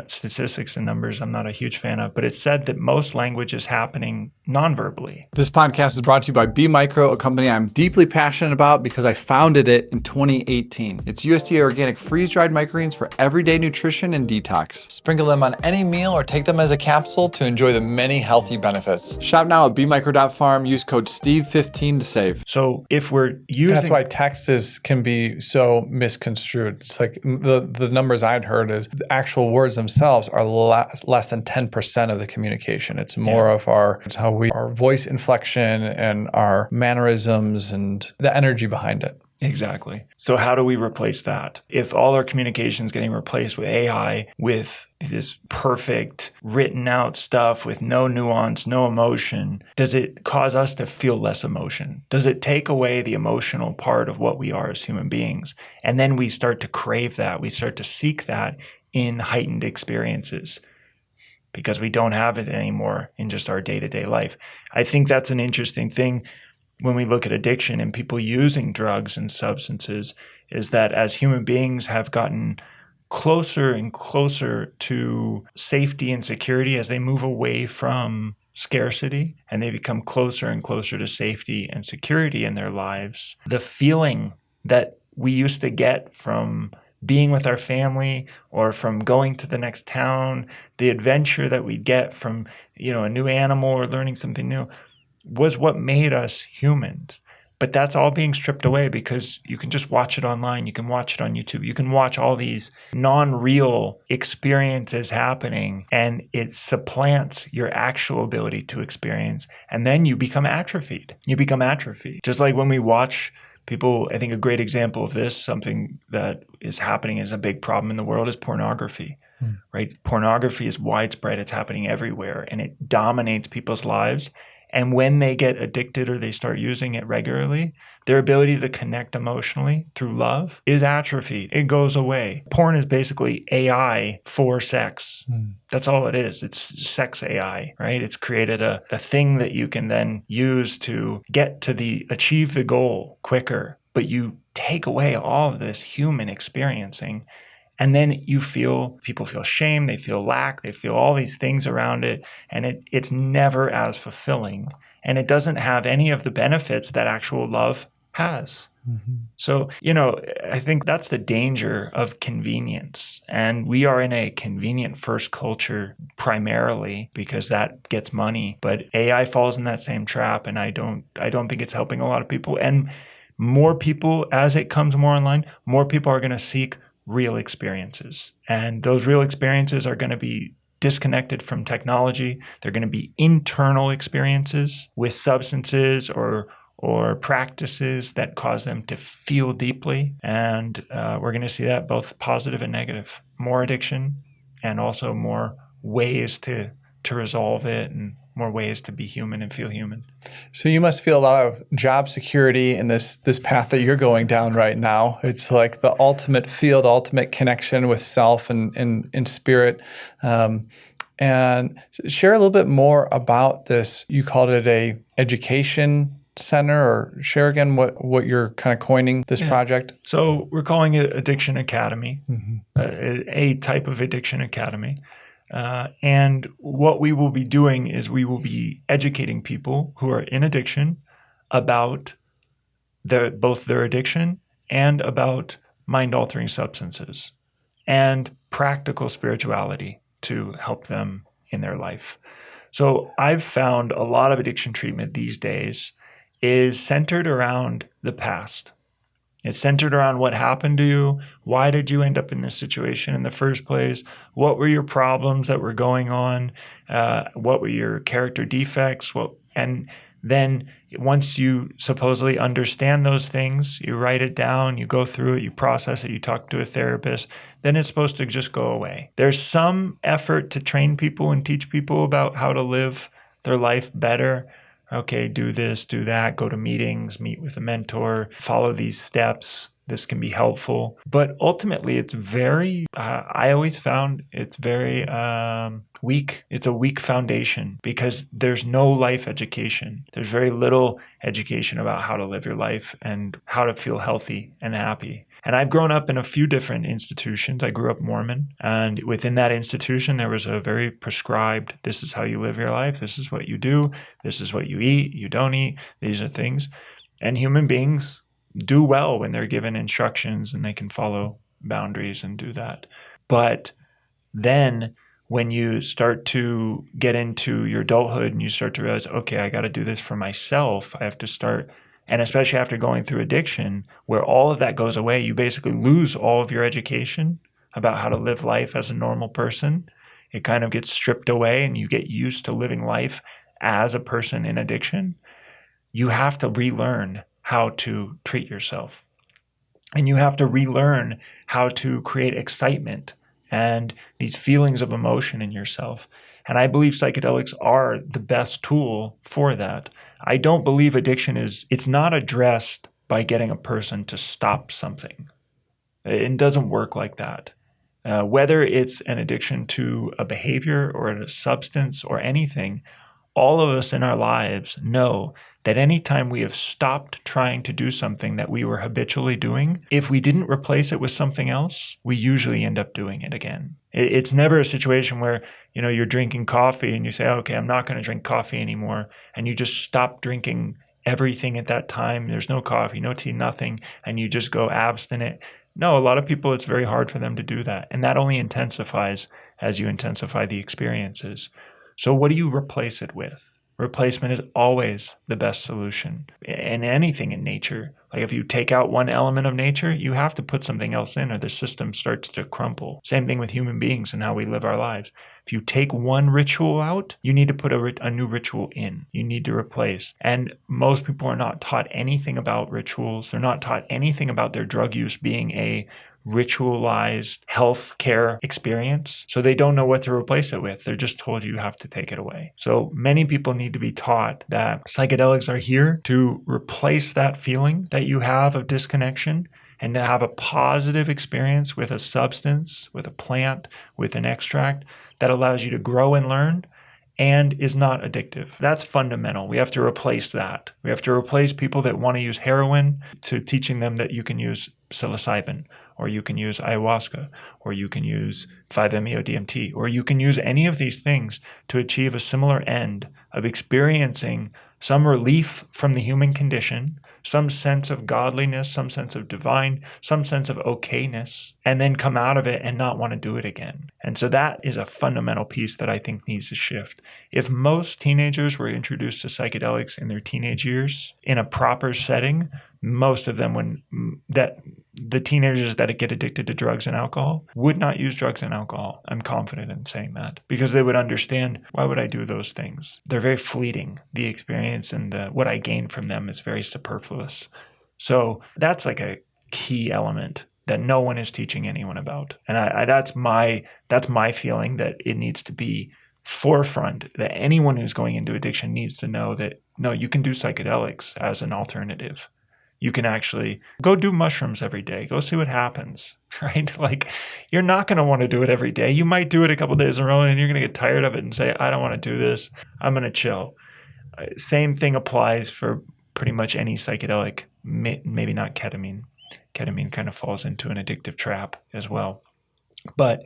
statistics and numbers I'm not a huge fan of, but it's said that most language is happening non-verbally.
This podcast is brought to you by B Micro, a company I'm deeply passionate about because I founded it in 2018. It's USDA organic freeze-dried microgreens for everyday nutrition and detox. Sprinkle them on any meal or take them as a capsule to enjoy the many healthy benefits. Shop now at bmicro.farm. Use code STEVE15 to save.
So if we're using...
That's why text can be so misconstrued. It's like the numbers I'd heard is the actual words themselves are less than 10% of the communication. It's more of our voice inflection and our mannerisms and the energy behind it.
Exactly. So how do we replace that? If all our communication is getting replaced with AI, with this perfect written out stuff with no nuance, no emotion, does it cause us to feel less emotion? Does it take away the emotional part of what we are as human beings? And then we start to crave that. We start to seek that in heightened experiences because we don't have it anymore in just our day-to-day life. I think that's an interesting thing when we look at addiction and people using drugs and substances, is that as human beings have gotten closer and closer to safety and security, as they move away from scarcity and they become closer and closer to safety and security in their lives, the feeling that we used to get from being with our family or from going to the next town, the adventure that we get from, a new animal or learning something new was what made us humans. But that's all being stripped away because you can just watch it online. You can watch it on YouTube. You can watch all these non-real experiences happening, and it supplants your actual ability to experience. And then you become atrophied. Just like when we watch people, I think a great example of this, something that is happening as a big problem in the world, is pornography. Right? Pornography is widespread. It's happening everywhere, and it dominates people's lives. And when they get addicted or they start using it regularly, their ability to connect emotionally through love is atrophied. It goes away. Porn is basically AI for sex. That's all it is. It's sex AI, right? It's created a thing that you can then use to achieve the goal quicker. But you take away all of this human experiencing. And then people feel shame, they feel lack, they feel all these things around it, and it's never as fulfilling. And it doesn't have any of the benefits that actual love has. So, I think that's the danger of convenience. And we are in a convenient first culture primarily because that gets money. But AI falls in that same trap, and I don't think it's helping a lot of people. And more people, as it comes more online, more people are going to seek real experiences. And those real experiences are going to be disconnected from technology. They're going to be internal experiences with substances or practices that cause them to feel deeply. And we're going to see that both positive and negative. More addiction and also more ways to resolve it and more ways to be human and feel human.
So you must feel a lot of job security in this path that you're going down right now. It's like the ultimate feel, the ultimate connection with self and spirit. And share a little bit more about this. You called it a education center, or share again what you're kind of coining this project.
So we're calling it Addiction Academy, a type of addiction academy. And what we will be doing is we will be educating people who are in addiction about both their addiction and about mind-altering substances and practical spirituality to help them in their life. So I've found a lot of addiction treatment these days is centered around the past. It's centered around what happened to you. Why did you end up in this situation in the first place? What were your problems that were going on? What were your character defects? And then once you supposedly understand those things, you write it down, you go through it, you process it, you talk to a therapist, then it's supposed to just go away. There's some effort to train people and teach people about how to live their life better. Okay, do this, do that, go to meetings, meet with a mentor, follow these steps. This can be helpful. But ultimately, it's very, I always found it's very weak. It's a weak foundation because there's no life education. There's very little education about how to live your life and how to feel healthy and happy. And I've grown up in a few different institutions. I grew up Mormon, and within that institution, there was a very prescribed, this is how you live your life, this is what you do, this is what you eat, you don't eat, these are things. And human beings do well when they're given instructions and they can follow boundaries and do that. But then when you start to get into your adulthood and you start to realize, okay, I got to do this for myself, I have to start. And especially after going through addiction, where all of that goes away, you basically lose all of your education about how to live life as a normal person. It kind of gets stripped away and you get used to living life as a person in addiction. You have to relearn how to treat yourself. And you have to relearn how to create excitement and these feelings of emotion in yourself. And I believe psychedelics are the best tool for that. I don't believe addiction it's not addressed by getting a person to stop something. It doesn't work like that. Whether it's an addiction to a behavior or a substance or anything, all of us in our lives know that anytime we have stopped trying to do something that we were habitually doing, if we didn't replace it with something else, we usually end up doing it again. It's never a situation where, you're drinking coffee and you say, okay, I'm not going to drink coffee anymore. And you just stop drinking everything at that time. There's no coffee, no tea, nothing, and you just go abstinent. No, a lot of people, it's very hard for them to do that. And that only intensifies as you intensify the experiences. So what do you replace it with? Replacement is always the best solution in anything in nature. Like if you take out one element of nature, you have to put something else in or the system starts to crumple. Same thing with human beings and how we live our lives. If you take one ritual out, you need to put a new ritual in. You need to replace. And most people are not taught anything about rituals. They're not taught anything about their drug use being a ritualized health care experience. So they don't know what to replace it with. They're just told you have to take it away. So many people need to be taught that psychedelics are here to replace that feeling that you have of disconnection and to have a positive experience with a substance, with a plant, with an extract that allows you to grow and learn and is not addictive. That's fundamental. We have to replace that. We have to replace people that want to use heroin to teaching them that you can use psilocybin, or you can use ayahuasca, or you can use 5-MeO-DMT, or you can use any of these things to achieve a similar end of experiencing some relief from the human condition, some sense of godliness, some sense of divine, some sense of okayness, and then come out of it and not want to do it again. And so that is a fundamental piece that I think needs to shift. If most teenagers were introduced to psychedelics in their teenage years in a proper setting, most of them the teenagers that get addicted to drugs and alcohol would not use drugs and alcohol. I'm confident in saying that because they would understand, why would I do those things? They're very fleeting. The experience and what I gain from them is very superfluous. So that's like a key element that no one is teaching anyone about. And that's my feeling, that it needs to be forefront, that anyone who's going into addiction needs to know that, no, you can do psychedelics as an alternative. You can actually go do mushrooms every day. Go see what happens, right? Like, you're not going to want to do it every day. You might do it a couple of days in a row and you're going to get tired of it and say, I don't want to do this. I'm going to chill. Same thing applies for pretty much any psychedelic, maybe not ketamine. Ketamine kind of falls into an addictive trap as well. But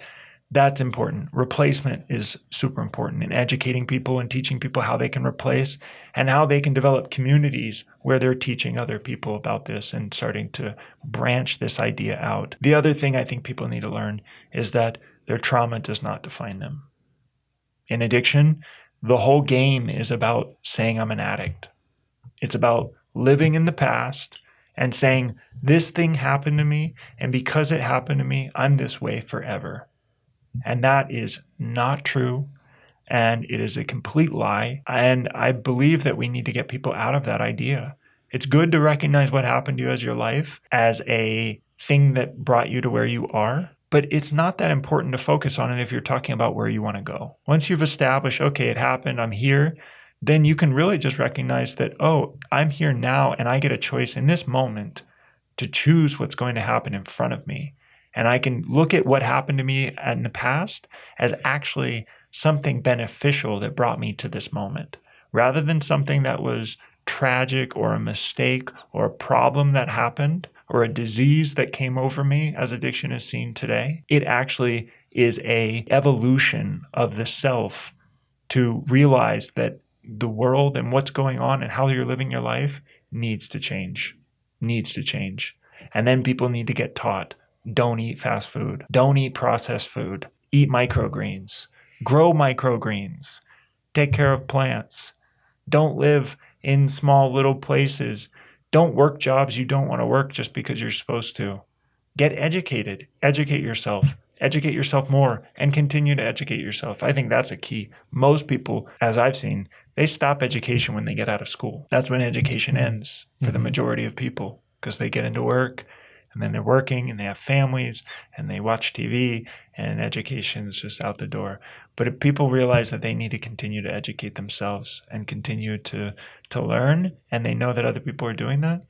that's important. Replacement is super important in educating people and teaching people how they can replace and how they can develop communities where they're teaching other people about this and starting to branch this idea out. The other thing I think people need to learn is that their trauma does not define them. In addiction, the whole game is about saying I'm an addict. It's about living in the past and saying this thing happened to me, and because it happened to me, I'm this way forever. And that is not true, and it is a complete lie. And I believe that we need to get people out of that idea. It's good to recognize what happened to you as your life as a thing that brought you to where you are, but it's not that important to focus on it if you're talking about where you want to go. Once you've established, okay, it happened, I'm here, then you can really just recognize that, oh, I'm here now, and I get a choice in this moment to choose what's going to happen in front of me. And I can look at what happened to me in the past as actually something beneficial that brought me to this moment, rather than something that was tragic or a mistake or a problem that happened or a disease that came over me, as addiction is seen today. It actually is an evolution of the self to realize that the world and what's going on and how you're living your life needs to change. And then people need to get taught. Don't eat fast food. Don't eat processed food. Eat microgreens. Grow microgreens. Take care of plants. Don't live in small little places. Don't work jobs you don't want to work just because you're supposed to. Get educated. Educate yourself. Educate yourself more and continue to educate yourself. I think that's a key. Most people, as I've seen, they stop education when they get out of school. That's when education ends for the majority of people, because they get into work and then they're working and they have families and they watch TV and education is just out the door. But if people realize that they need to continue to educate themselves and continue to learn, and they know that other people are doing that,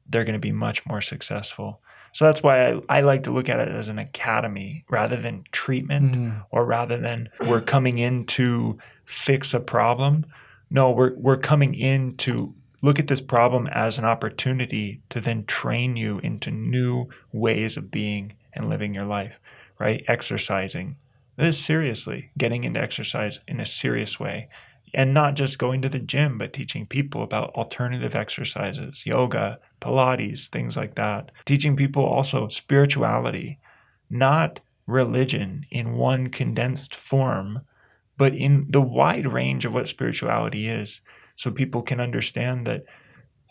they're going to be much more successful. So that's why I like to look at it as an academy rather than treatment or rather than we're coming in to fix a problem. No, we're coming in to look at this problem as an opportunity to then train you into new ways of being and living your life, right? Exercising. This seriously, getting into exercise in a serious way. And not just going to the gym, but teaching people about alternative exercises, yoga, Pilates, things like that. Teaching people also spirituality, not religion in one condensed form, but in the wide range of what spirituality is. So people can understand that,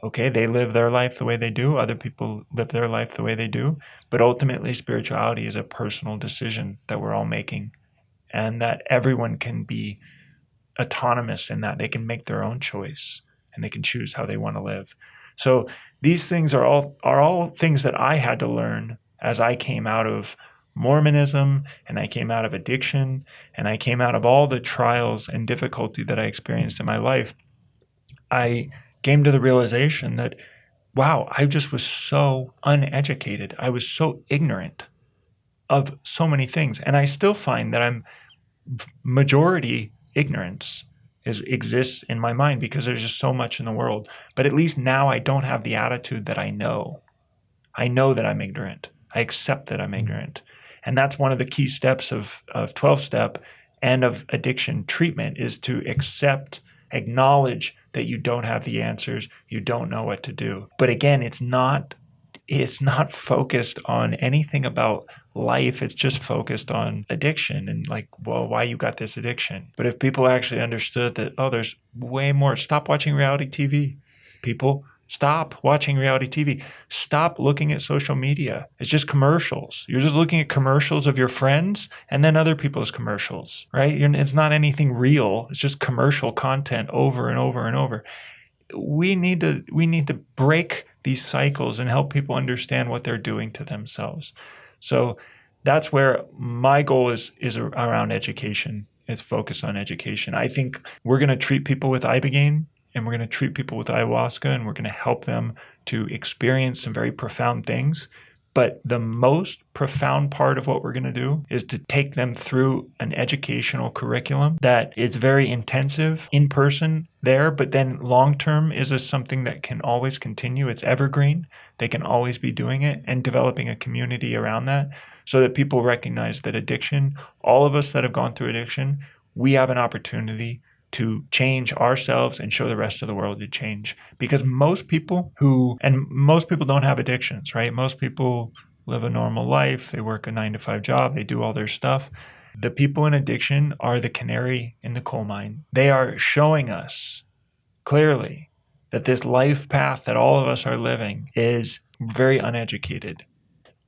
okay, they live their life the way they do, other people live their life the way they do, but ultimately spirituality is a personal decision that we're all making, and that everyone can be autonomous in that they can make their own choice and they can choose how they want to live. So these things are all things that I had to learn as I came out of Mormonism, and I came out of addiction, and I came out of all the trials and difficulty that I experienced in my life. I came to the realization that, wow, I just was so uneducated. I was so ignorant of so many things. And I still find that I'm majority ignorance exists in my mind because there's just so much in the world. But at least now I don't have the attitude that I know. I know that I'm ignorant. I accept that I'm ignorant. And that's one of the key steps of 12-step and of addiction treatment, is to acknowledge that you don't have the answers, you don't know what to do. But again, it's not focused on anything about life. It's just focused on addiction and like, well, why you got this addiction. But if people actually understood that, oh, there's way more. Stop watching reality TV, people. Stop watching reality TV. Stop looking at social media. It's just commercials. You're just looking at commercials of your friends and then other people's commercials, right? It's not anything real. It's just commercial content over and over and over. We need to break these cycles and help people understand what they're doing to themselves. So that's where my goal is around education. Is focus on education. I think we're going to treat people with Ibogaine, and we're going to treat people with ayahuasca, and we're going to help them to experience some very profound things. But the most profound part of what we're going to do is to take them through an educational curriculum that is very intensive in person there, but then long-term is something that can always continue. It's evergreen. They can always be doing it, and developing a community around that so that people recognize that addiction, all of us that have gone through addiction, we have an opportunity to change ourselves and show the rest of the world to change. Because most people don't have addictions, right? Most people live a normal life. They work a 9-to-5 job. They do all their stuff. The people in addiction are the canary in the coal mine. They are showing us clearly that this life path that all of us are living is very uneducated.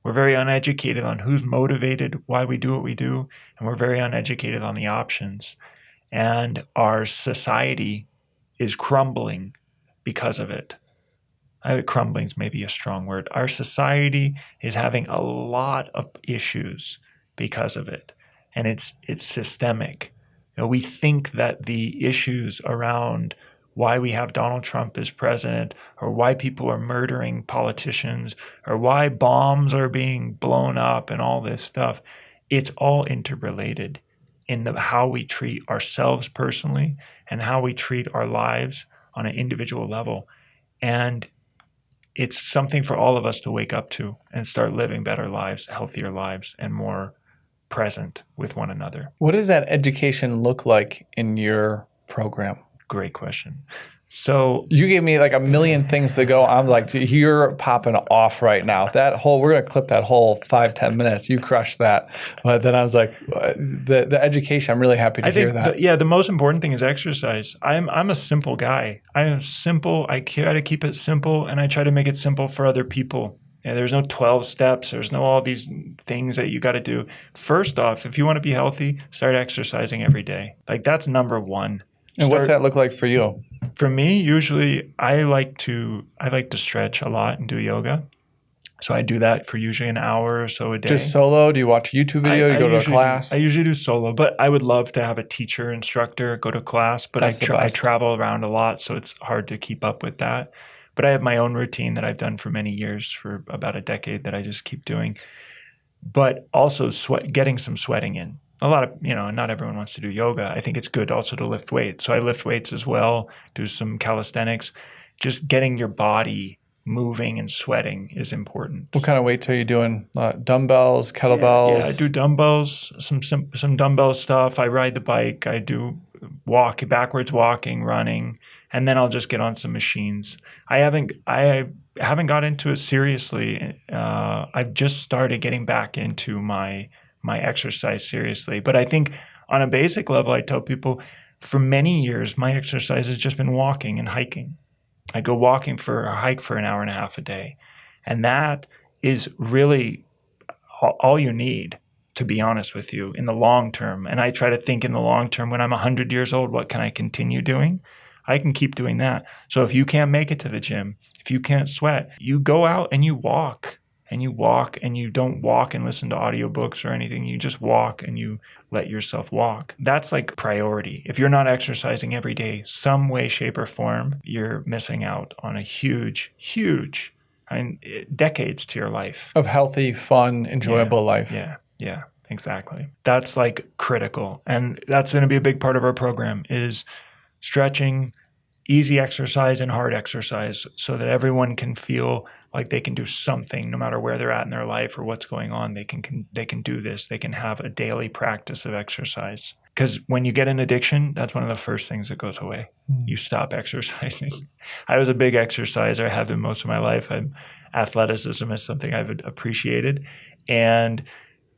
We're very uneducated on who's motivated, why we do what we do, and we're very uneducated on the options. And our society is crumbling because of it. Crumbling is maybe a strong word. Our society is having a lot of issues because of it. And it's systemic. We think that the issues around why we have Donald Trump as president, or why people are murdering politicians, or why bombs are being blown up and all this stuff, it's all interrelated in how we treat ourselves personally and how we treat our lives on an individual level. And it's something for all of us to wake up to and start living better lives, healthier lives, and more present with one another.
What does that education look like in your program?
Great question. So
you gave me like a million things to go. I'm like, you're popping off right now. We're going to clip that whole 5-10 minutes. You crushed that. But then I was like, the education, I'm really happy to hear that.
The most important thing is exercise. I'm a simple guy. I am simple. I try to keep it simple, and I try to make it simple for other people. And there's no 12 steps. There's no all these things that you got to do. First off, if you want to be healthy, start exercising every day. Like, that's number one.
And what's that look like for you?
For me, usually I like to stretch a lot and do yoga. So I do that for usually an hour or so a day.
Just solo? Do you watch a YouTube video? Do you go to a class?
I usually do solo, but I would love to have a teacher, instructor, go to class. But I travel around a lot, so it's hard to keep up with that. But I have my own routine that I've done for many years, for about a decade, that I just keep doing. But also getting some sweating in. A lot of, not everyone wants to do yoga. I think it's good also to lift weights. So I lift weights as well, do some calisthenics. Just getting your body moving and sweating is important.
What kind of weights are you doing? Dumbbells, kettlebells?
Yeah, I do dumbbells, some dumbbell stuff. I ride the bike. I do backwards walking, running, and then I'll just get on some machines. I haven't got into it seriously. I've just started getting back into my exercise seriously. But I think on a basic level, I tell people for many years, my exercise has just been walking and hiking. I go walking for a hike for an hour and a half a day. And that is really all you need, to be honest with you, in the long term. And I try to think in the long term, when I'm 100 years old, what can I continue doing? I can keep doing that. So if you can't make it to the gym, if you can't sweat, you go out and you walk. And you don't walk and listen to audiobooks or anything. You just walk and you let yourself walk. That's like priority. If you're not exercising every day, some way, shape, or form, you're missing out on a huge, decades to your life.
Of healthy, fun, enjoyable life.
Yeah, exactly. That's like critical. And that's going to be a big part of our program is stretching, easy exercise and hard exercise so that everyone can feel like they can do something no matter where they're at in their life or what's going on. They can do this. They can have a daily practice of exercise. Because when you get an addiction, that's one of the first things that goes away. You stop exercising. I was a big exerciser. I have been most of my life. Athleticism is something I've appreciated. And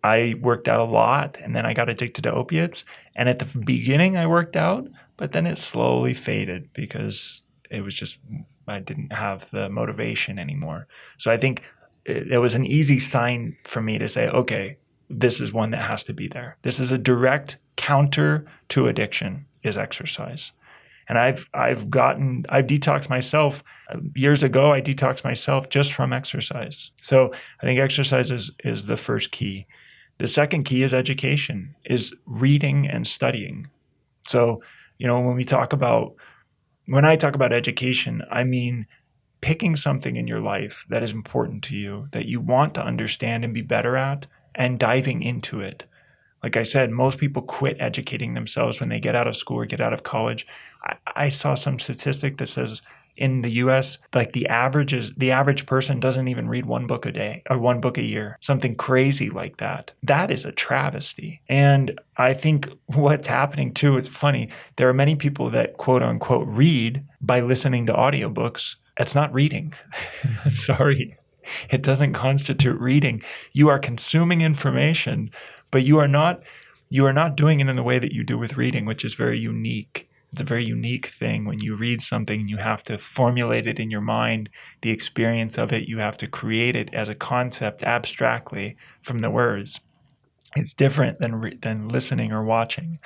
I worked out a lot, and then I got addicted to opiates. And at the beginning, I worked out, but then it slowly faded because it was just I didn't have the motivation anymore. So I think it was an easy sign for me to say, okay, this is one that has to be there. This is a direct counter to addiction is exercise. And I've detoxed myself. Years ago, I detoxed myself just from exercise. So I think exercise is the first key. The second key is education, is reading and studying. So, when I talk about education, I mean picking something in your life that is important to you, that you want to understand and be better at, and diving into it. Like I said, most people quit educating themselves when they get out of school or get out of college. I saw some statistic that says in the US, like the average person doesn't even read one book a day or one book a year, something crazy like that. That is a travesty. And I think what's happening too, it's funny. There are many people that quote unquote read by listening to audiobooks. It's not reading. Sorry. It doesn't constitute reading. You are consuming information, but you are not doing it in the way that you do with reading, which is very unique. It's a very unique thing. When you read something, you have to formulate it in your mind, the experience of it. You have to create it as a concept abstractly from the words. It's different than listening or watching.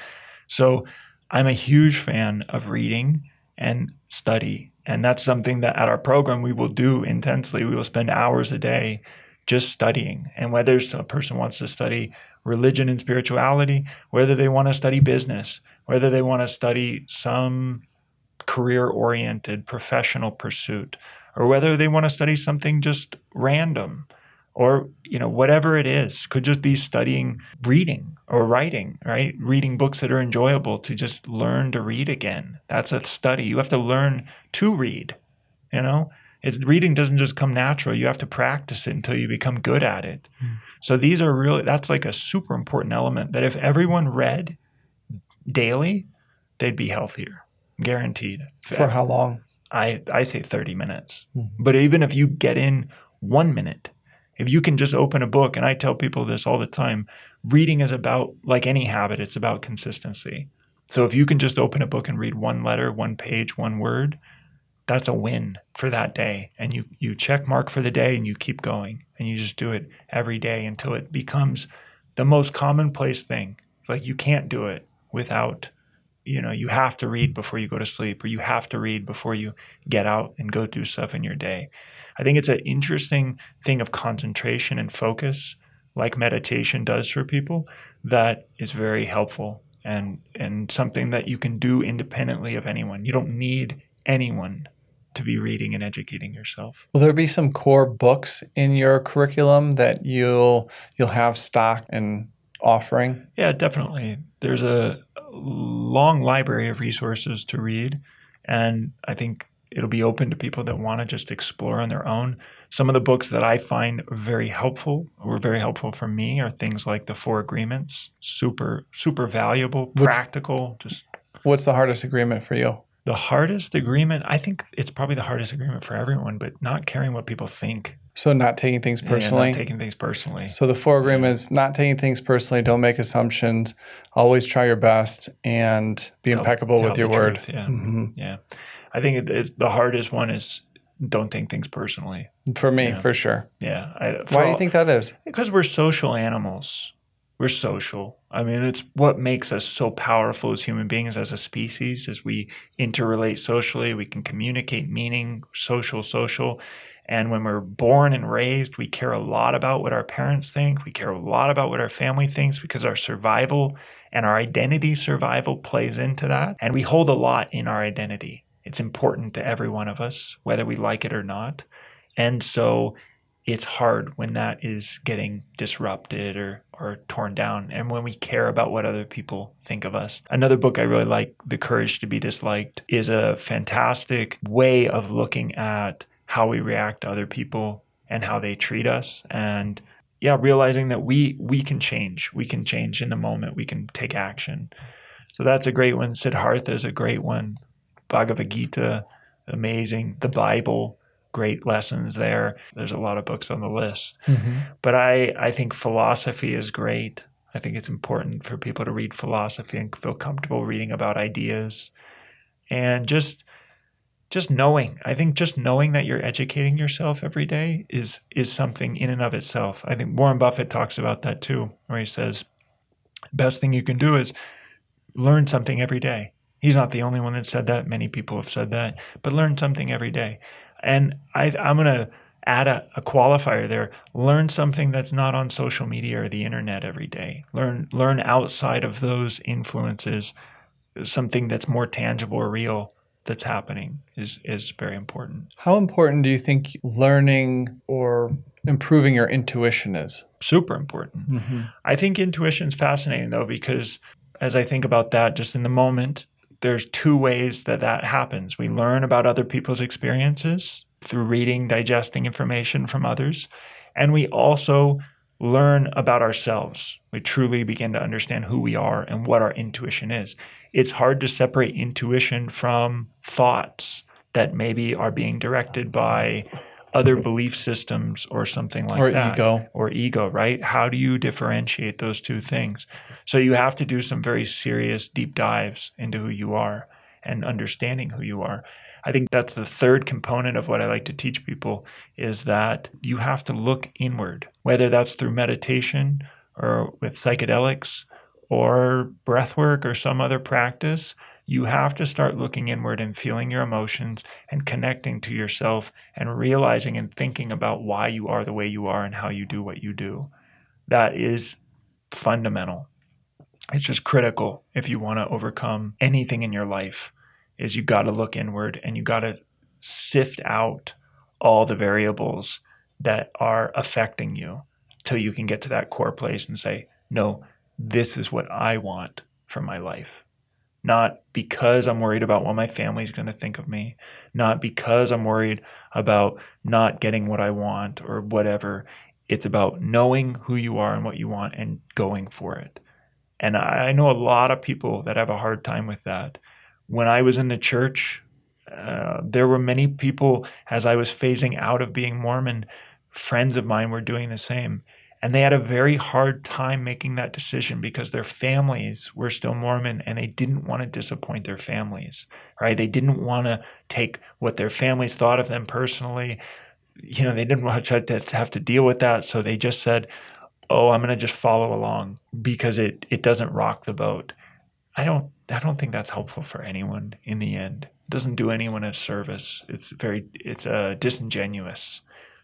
So I'm a huge fan of reading and study. And that's something that at our program we will do intensely. We will spend hours a day just studying. And whether a person wants to study religion and spirituality, whether they want to study business, whether they want to study some career-oriented professional pursuit, or whether they want to study something just random, or whatever it is, could just be studying reading or writing, right? Reading books that are enjoyable to just learn to read again. That's a study. You have to learn to read, Reading doesn't just come natural. You have to practice it until you become good at it. So that's like a super important element that if everyone read daily, they'd be healthier, guaranteed.
For how long?
I say 30 minutes. But even if you get in 1 minute, if you can just open a book, and I tell people this all the time, reading is about, like any habit, it's about consistency. So if you can just open a book and read one letter, one page, one word, that's a win for that day. And you check mark for the day and you keep going. And you just do it every day until it becomes the most commonplace thing. Like you can't do it without, you have to read before you go to sleep, or you have to read before you get out and go do stuff in your day. I think it's an interesting thing of concentration and focus, like meditation does for people, that is very helpful and something that you can do independently of anyone. You don't need anyone to be reading and educating yourself.
Will there be some core books in your curriculum that you'll have stock and offering?
Yeah, definitely. There's a long library of resources to read, and I think it'll be open to people that want to just explore on their own. Some of the books that I find very helpful for me, are things like The Four Agreements. Super, super valuable, practical, just
What's the hardest agreement for you?
The hardest agreement, I think it's probably the hardest agreement for everyone, but not caring what people think.
So not taking things personally?
Yeah, not taking things personally.
So the 4 agreements, not taking things personally, don't make assumptions, always try your best, and be impeccable with your word.
Truth, yeah.
Mm-hmm.
Yeah. I think it's the hardest one is don't take things personally.
For me, for sure.
Yeah.
Why do you think that is?
Because we're social animals. We're social. I mean, it's what makes us so powerful as human beings, as a species, as we interrelate socially. We can communicate meaning, social. And when we're born and raised, we care a lot about what our parents think. We care a lot about what our family thinks because our survival and our identity survival plays into that. And we hold a lot in our identity. It's important to every one of us, whether we like it or not. And so it's hard when that is getting disrupted or torn down, and when we care about what other people think of us. Another book I really like, The Courage to be Disliked, is a fantastic way of looking at how we react to other people and how they treat us. And realizing that we can change. We can change in the moment. We can take action. So that's a great one. Siddhartha is a great one. Bhagavad Gita, amazing. The Bible, great lessons there. There's a lot of books on the list. Mm-hmm. But I think philosophy is great. I think it's important for people to read philosophy and feel comfortable reading about ideas. And just knowing. I think just knowing that you're educating yourself every day is something in and of itself. I think Warren Buffett talks about that too, where he says, best thing you can do is learn something every day. He's not the only one that said that. Many people have said that. But learn something every day. And I'm going to add a qualifier there. Learn something that's not on social media or the internet every day. Learn outside of those influences, something that's more tangible or real that's happening is very important.
How important do you think learning or improving your intuition is?
Super important. Mm-hmm. I think intuition is fascinating, though, because as I think about that just in the moment, there's 2 ways that happens. We learn about other people's experiences through reading, digesting information from others, and we also learn about ourselves. We truly begin to understand who we are and what our intuition is. It's hard to separate intuition from thoughts that maybe are being directed by other belief systems or something like that. Or ego, right? How do you differentiate those 2 things? So you have to do some very serious deep dives into who you are and understanding who you are. I think that's the 3rd component of what I like to teach people, is that you have to look inward, whether that's through meditation or with psychedelics or breath work or some other practice. You have to start looking inward and feeling your emotions and connecting to yourself and realizing and thinking about why you are the way you are and how you do what you do. That is fundamental. It's just critical if you want to overcome anything in your life, is you got to look inward and you got to sift out all the variables that are affecting you till you can get to that core place and say, no, this is what I want from my life. Not because I'm worried about what my family's going to think of me, not because I'm worried about not getting what I want or whatever. It's about knowing who you are and what you want and going for it. And I know a lot of people that have a hard time with that. When I was in the church, there were many people, as I was phasing out of being Mormon, friends of mine were doing the same. And they had a very hard time making that decision because their families were still Mormon and they didn't want to disappoint their families, right? They didn't want to take what their families thought of them personally. They didn't want to have to deal with that. So they just said, oh, I'm going to just follow along because it doesn't rock the boat. I don't think that's helpful for anyone in the end. It doesn't do anyone a service. It's disingenuous.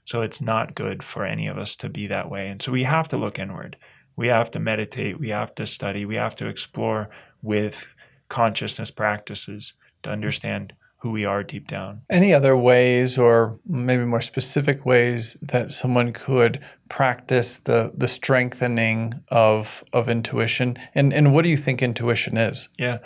So it's not good for any of us to be that way. And so we have to look inward. We have to meditate. We have to study. We have to explore with consciousness practices to understand who we are deep down.
Any other ways, or maybe more specific ways, that someone could practice the strengthening of intuition? And what do you think intuition is?
Yeah,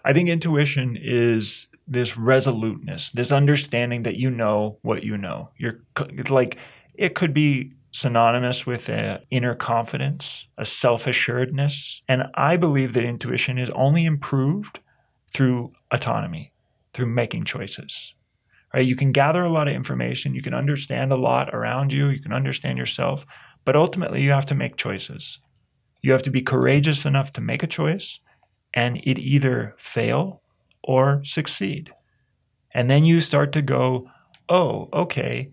I think intuition is this resoluteness, this understanding that you know what you know. It could be synonymous with an inner confidence, a self-assuredness. And I believe that intuition is only improved through autonomy, through making choices. Right? You can gather a lot of information, you can understand a lot around you, you can understand yourself, but ultimately you have to make choices. You have to be courageous enough to make a choice and it either fail or succeed. And then you start to go, oh, okay,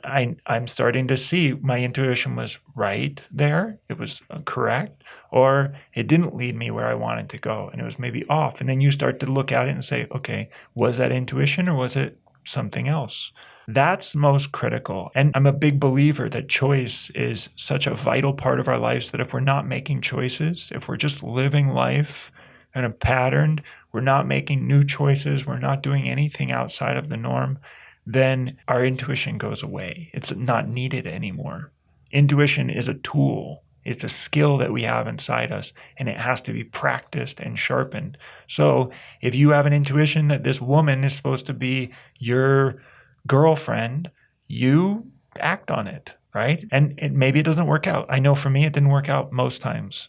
I'm starting to see my intuition was right there. It was correct, or it didn't lead me where I wanted to go and it was maybe off. And then you start to look at it and say, okay, was that intuition or was it something else? That's most critical. And I'm a big believer that choice is such a vital part of our lives that if we're not making choices, if we're just living life in a pattern, we're not making new choices, we're not doing anything outside of the norm, then our intuition goes away. It's not needed anymore. Intuition is a tool. It's a skill that we have inside us, and it has to be practiced and sharpened. So if you have an intuition that this woman is supposed to be your girlfriend, you act on it, right? And maybe it doesn't work out. I know for me, it didn't work out most times.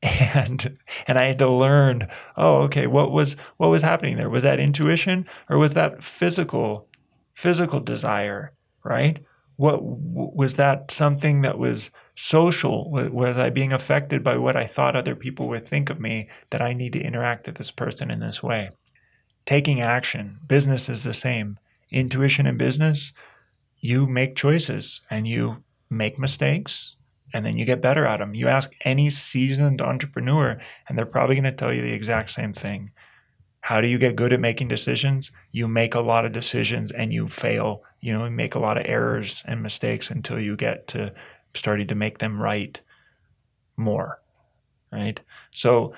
And I had to learn, oh, okay, what was happening there? Was that intuition or was that physical desire, right? What was that something that was social? Was I being affected by what I thought other people would think of me, that I need to interact with this person in this way? Taking action. Business is the same. Intuition in business, you make choices and you make mistakes and then you get better at them. You ask any seasoned entrepreneur and they're probably going to tell you the exact same thing. How do you get good at making decisions? You make a lot of decisions and you fail. You make a lot of errors and mistakes until you get to starting to make them right more, right? So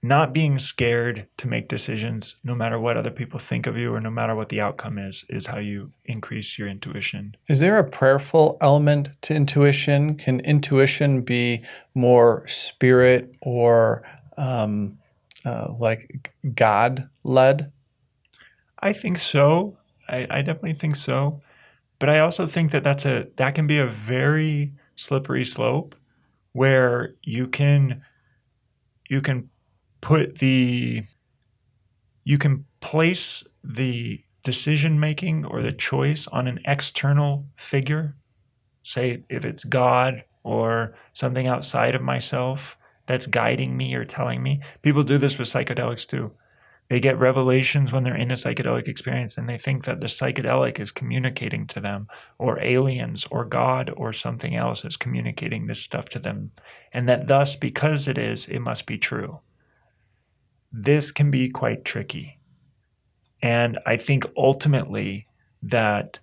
not being scared to make decisions, no matter what other people think of you or no matter what the outcome is how you increase your intuition.
Is there a prayerful element to intuition? Can intuition be more spirit or like God-led?
I think so. I definitely think so. But I also think that can be a very slippery slope where you can place the decision making or the choice on an external figure. Say if it's God or something outside of myself that's guiding me or telling me. People do this with psychedelics too. They get revelations when they're in a psychedelic experience and they think that the psychedelic is communicating to them, or aliens or God or something else is communicating this stuff to them. And that thus, because it must be true. This can be quite tricky. And I think ultimately that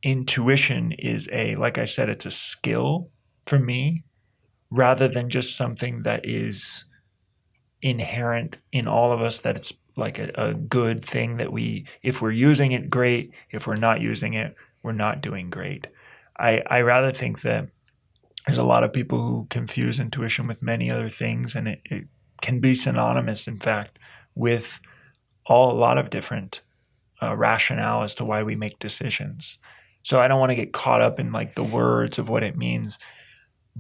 intuition is like I said, it's a skill for me rather than just something that is inherent in all of us, that it's like a good thing that if we're using it, great. If we're not using it, we're not doing great. I rather think that there's a lot of people who confuse intuition with many other things, and it can be synonymous, in fact, with a lot of different rationale as to why we make decisions. So I don't want to get caught up in like the words of what it means.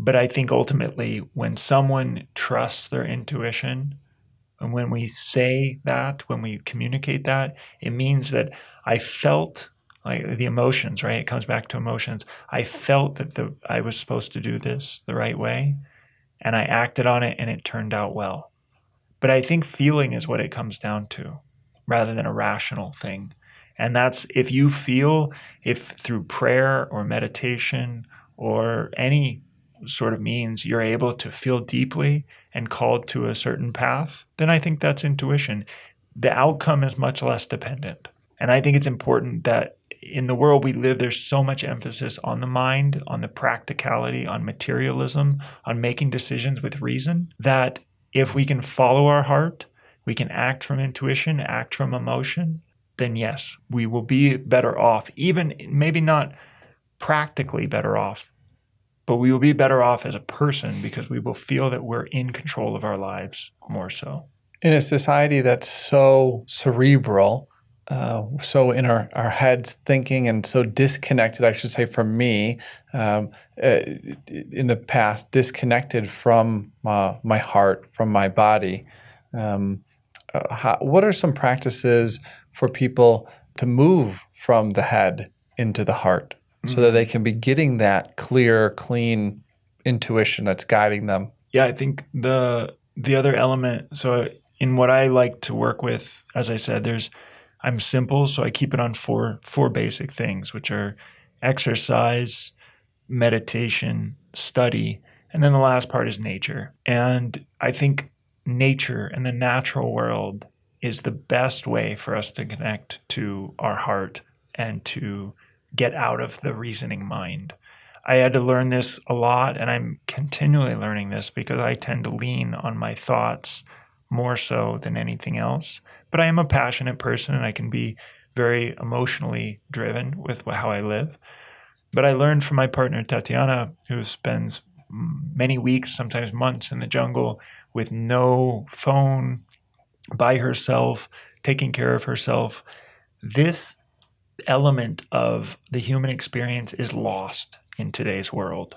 But I think ultimately when someone trusts their intuition, and when we say that, when we communicate that, it means that I felt like the emotions, right? It comes back to emotions. I felt that I was supposed to do this the right way, and I acted on it and it turned out well. But I think feeling is what it comes down to rather than a rational thing. And that's if through prayer or meditation or any sort of means you're able to feel deeply and called to a certain path, then I think that's intuition. The outcome is much less dependent. And I think it's important that in the world we live, there's so much emphasis on the mind, on the practicality, on materialism, on making decisions with reason, that if we can follow our heart, we can act from intuition, act from emotion, then yes, we will be better off, even maybe not practically better off, but we will be better off as a person because we will feel that we're in control of our lives more so.
In a society that's so cerebral, so in our heads thinking, and so disconnected, I should say, from me, in the past, disconnected from my heart, from my body, what are some practices for people to move from the head into the heart so that they can be getting that clear, clean intuition that's guiding them?
Yeah, I think the other element, so in what I like to work with, as I said, I'm simple, so I keep it on four basic things, which are exercise, meditation, study, and then the last part is nature. And I think nature and the natural world is the best way for us to connect to our heart and to get out of the reasoning mind. I had to learn this a lot, and I'm continually learning this because I tend to lean on my thoughts more so than anything else. But I am a passionate person, and I can be very emotionally driven with how I live. But I learned from my partner, Tatiana, who spends many weeks, sometimes months in the jungle with no phone, by herself, taking care of herself. This element of the human experience is lost in today's world.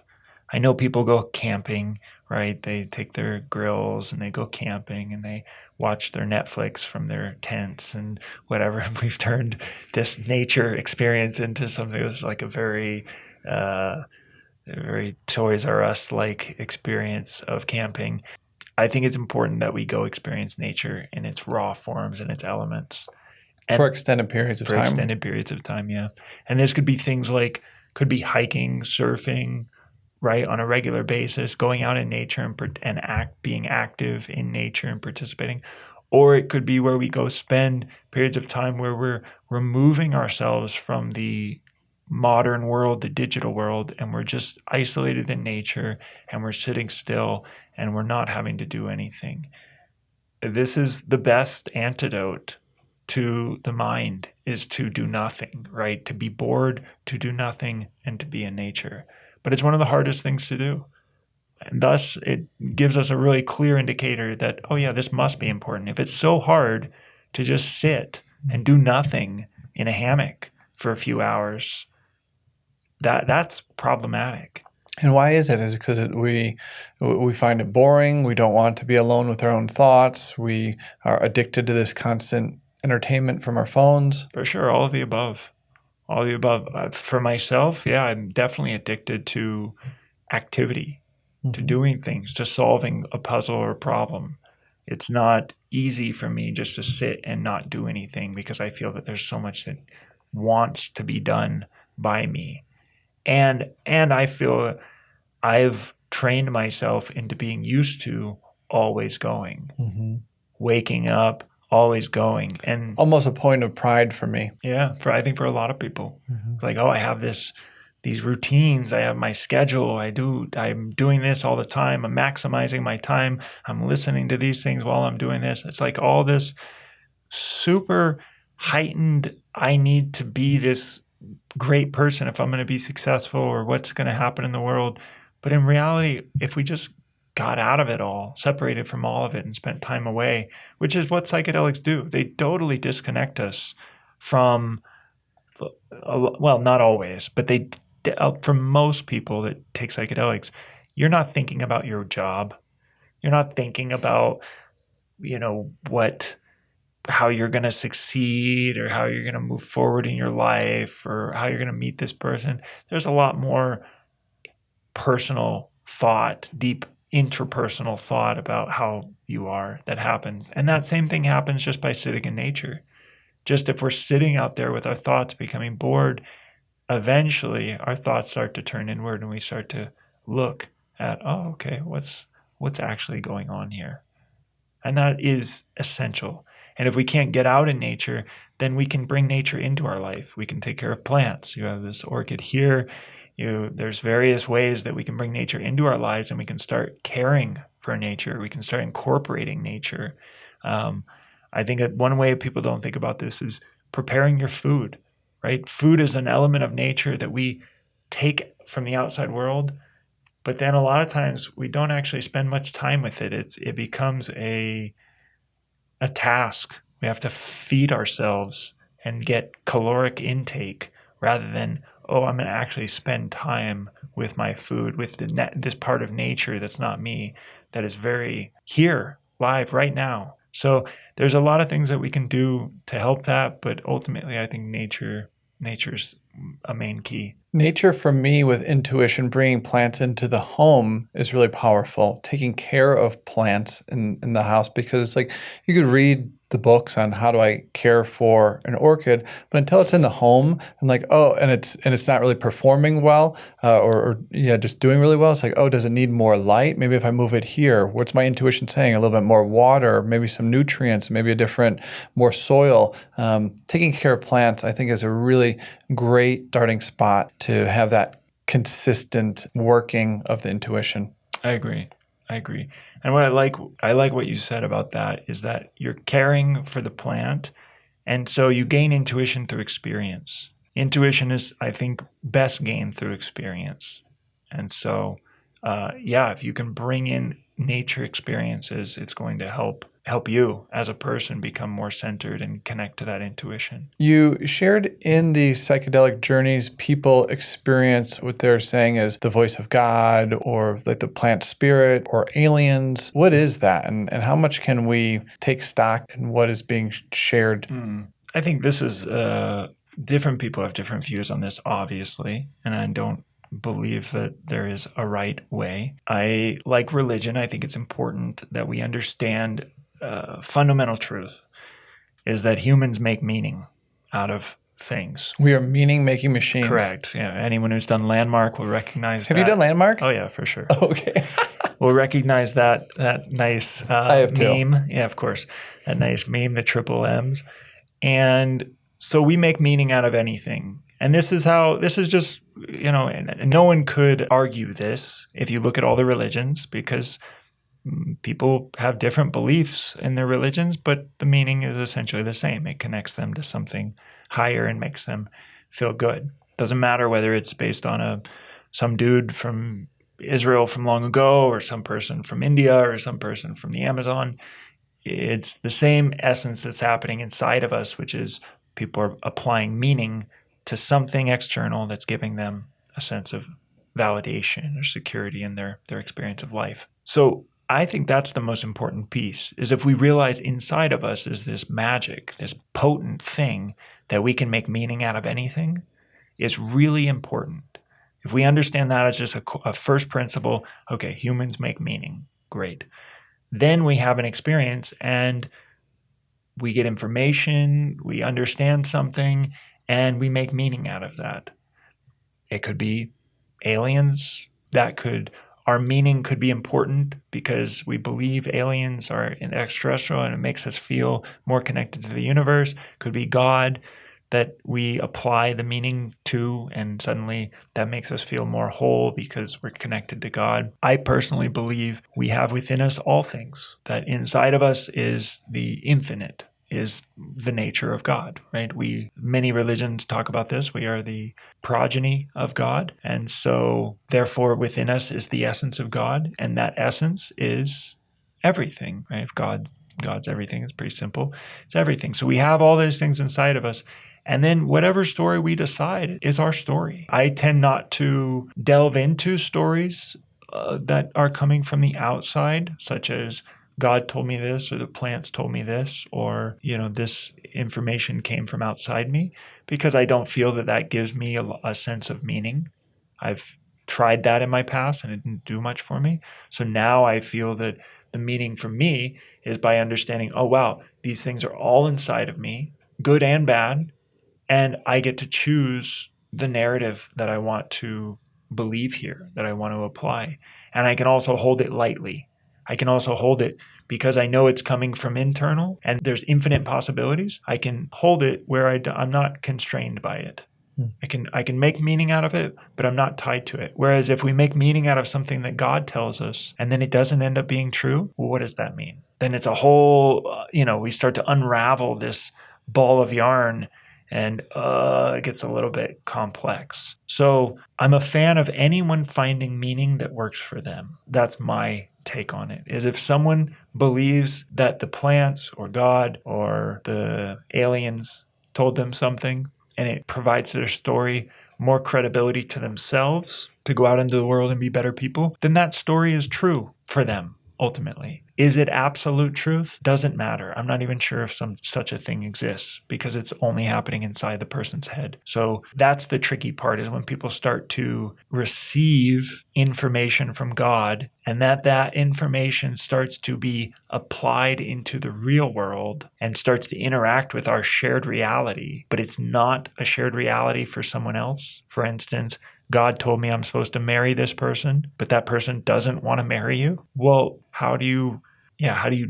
I know people go camping, right? They take their grills and they go camping and they watch their Netflix from their tents and whatever. We've turned this nature experience into something that's like a very Toys R Us-like experience of camping. I think it's important that we go experience nature in its raw forms and its elements. And
for extended periods of time.
For extended periods of time, yeah. And this could be things like, could be hiking, surfing, right, on a regular basis, going out in nature and being active in nature and participating. Or it could be where we go spend periods of time where we're removing ourselves from the modern world, the digital world, and we're just isolated in nature and we're sitting still and we're not having to do anything. This is the best antidote to the mind, is to do nothing, right? To be bored, to do nothing, and to be in nature. But it's one of the hardest things to do. And thus, it gives us a really clear indicator that, oh yeah, this must be important. If it's so hard to just sit and do nothing in a hammock for a few hours, that's problematic.
And why is it? Is it because we find it boring? We don't want to be alone with our own thoughts. We are addicted to this constant entertainment from our phones?
For sure, all of the above. All of the above. For myself, yeah, I'm definitely addicted to activity, to doing things, to solving a puzzle or a problem. It's not easy for me just to sit and not do anything because I feel that there's so much that wants to be done by me. And I feel I've trained myself into being used to always going, waking up, always going, and
almost a point of pride for me.
Yeah, I think for a lot of people, it's like, oh, I have these routines. I have my schedule. I'm doing this all the time. I'm maximizing my time. I'm listening to these things while I'm doing this. It's like all this super heightened. I need to be this great person if I'm going to be successful, or what's going to happen in the world. But in reality, if we just got out of it all, separated from all of it and spent time away, which is what psychedelics do. They totally disconnect us from, well, not always, but for most people that take psychedelics, you're not thinking about your job. You're not thinking about, how you're going to succeed or how you're going to move forward in your life or how you're going to meet this person. There's a lot more personal thought, deep interpersonal thought about how you are that happens. And that same thing happens just by sitting in nature. Just if we're sitting out there with our thoughts becoming bored, eventually our thoughts start to turn inward and we start to look at, oh, okay, what's actually going on here? And that is essential. And if we can't get out in nature, then we can bring nature into our life. We can take care of plants. You have this orchid here. There's various ways that we can bring nature into our lives, and we can start caring for nature. We can start incorporating nature. I think that one way people don't think about this is preparing your food, right? Food is an element of nature that we take from the outside world, but then a lot of times we don't actually spend much time with it. It becomes a task. We have to feed ourselves and get caloric intake rather than, oh, I'm going to actually spend time with my food, with this part of nature that's not me, that is very here, live, right now. So there's a lot of things that we can do to help that, but ultimately I think nature's a main key.
Nature for me with intuition, bringing plants into the home is really powerful. Taking care of plants in the house, because like you could read the books on how do I care for an orchid, but until it's in the home and like, oh, and it's not really performing well, or just doing really well. It's like, oh, does it need more light? Maybe if I move it here, what's my intuition saying? A little bit more water, maybe some nutrients, maybe a different, more soil. Taking care of plants, I think, is a really great starting spot to have that consistent working of the intuition.
I agree. And what I like what you said about that is that you're caring for the plant, and so you gain intuition through experience. Intuition is, I think, best gained through experience. And so, if you can bring in nature experiences, it's going to help you as a person become more centered and connect to that intuition.
You shared in the psychedelic journeys, people experience what they're saying is the voice of God, or like the plant spirit, or aliens. What is that? And how much can we take stock in what is being shared?
I think this is different people have different views on this, obviously, and I don't believe that there is a right way. I like religion. I think it's important that we understand fundamental truth is that humans make meaning out of things.
We are meaning-making machines.
Correct. Yeah. Anyone who's done Landmark will recognize that.
Have you done Landmark?
Oh, yeah, for sure.
Okay.
We'll recognize that nice
I have
meme.
too.
Yeah, of course. That nice meme, the triple M's. And so we make meaning out of anything. And this is just, and no one could argue this if you look at all the religions, because people have different beliefs in their religions, but the meaning is essentially the same. It connects them to something higher and makes them feel good. Doesn't matter whether it's based on some dude from Israel from long ago, or some person from India, or some person from the Amazon. It's the same essence that's happening inside of us, which is people are applying meaning to something external that's giving them a sense of validation or security in their experience of life. So I think that's the most important piece, is if we realize inside of us is this magic, this potent thing that we can make meaning out of anything, is really important. If we understand that as just a first principle, okay, humans make meaning, great. Then we have an experience and we get information, we understand something, and we make meaning out of that. It could be aliens. Our meaning could be important because we believe aliens are extraterrestrial and it makes us feel more connected to the universe. Could be God that we apply the meaning to, and suddenly that makes us feel more whole because we're connected to God. I personally believe we have within us all things, that inside of us is the infinite, is the nature of God, right? Many religions talk about this. We are the progeny of God. And so therefore within us is the essence of God. And that essence is everything, right? If God's everything, it's pretty simple. It's everything. So we have all those things inside of us. And then whatever story we decide is our story. I tend not to delve into stories that are coming from the outside, such as God told me this, or the plants told me this, or, this information came from outside me, because I don't feel that gives me a sense of meaning. I've tried that in my past and it didn't do much for me. So now I feel that the meaning for me is by understanding, oh, wow, these things are all inside of me, good and bad, and I get to choose the narrative that I want to believe here, that I want to apply. And I can also hold it lightly. I can also hold it because I know it's coming from internal and there's infinite possibilities. I can hold it where I'm not constrained by it. I can make meaning out of it, but I'm not tied to it. Whereas if we make meaning out of something that God tells us and then it doesn't end up being true, well, what does that mean? Then it's a whole, we start to unravel this ball of yarn, and it gets a little bit complex. So I'm a fan of anyone finding meaning that works for them. That's my take on it, is if someone believes that the plants or God or the aliens told them something and it provides their story more credibility to themselves to go out into the world and be better people, then that story is true for them ultimately. Is it absolute truth? Doesn't matter. I'm not even sure if such a thing exists because it's only happening inside the person's head. So that's the tricky part, is when people start to receive information from God and that information starts to be applied into the real world and starts to interact with our shared reality, but it's not a shared reality for someone else. For instance, God told me I'm supposed to marry this person, but that person doesn't want to marry you. Well, how do you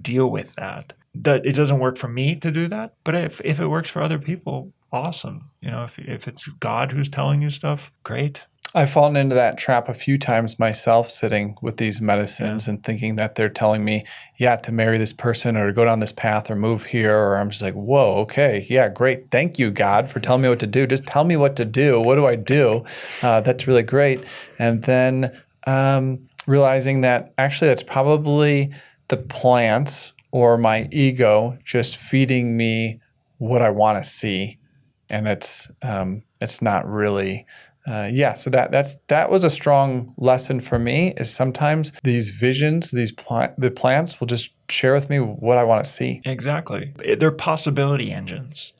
deal with that? That it doesn't work for me to do that, but if it works for other people, awesome. If it's God who's telling you stuff, great.
I've fallen into that trap a few times myself, sitting with these medicines and thinking that they're telling me, to marry this person or to go down this path or move here. Or I'm just like, whoa, okay, yeah, great. Thank you, God, for telling me what to do. Just tell me what to do. What do I do? That's really great. And then realizing that actually that's probably the plants or my ego just feeding me what I want to see. And it's not really... so that was a strong lesson for me, is sometimes these visions, the plants will just share with me what I want to see.
Exactly. They're possibility engines.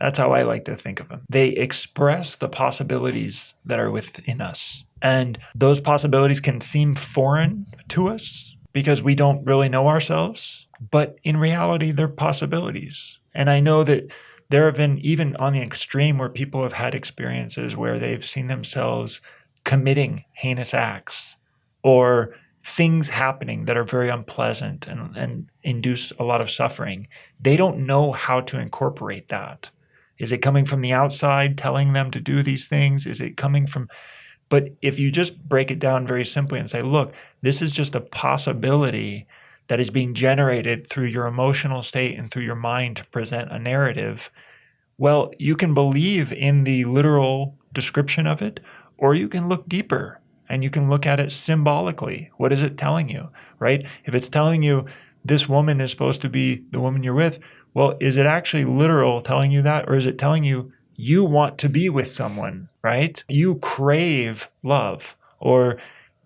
That's how I like to think of them. They express the possibilities that are within us. And those possibilities can seem foreign to us because we don't really know ourselves. But in reality, they're possibilities. And I know that there have been, even on the extreme, where people have had experiences where they've seen themselves committing heinous acts or things happening that are very unpleasant and induce a lot of suffering. They don't know how to incorporate that. Is it coming from the outside telling them to do these things? Is it coming from... But if you just break it down very simply and say, look, this is just a possibility that is being generated through your emotional state and through your mind to present a narrative, well, you can believe in the literal description of it, or you can look deeper and you can look at it symbolically. What is it telling you, right? If it's telling you this woman is supposed to be the woman you're with, well, is it actually literal telling you that? Or is it telling you you want to be with someone, right? You crave love, or,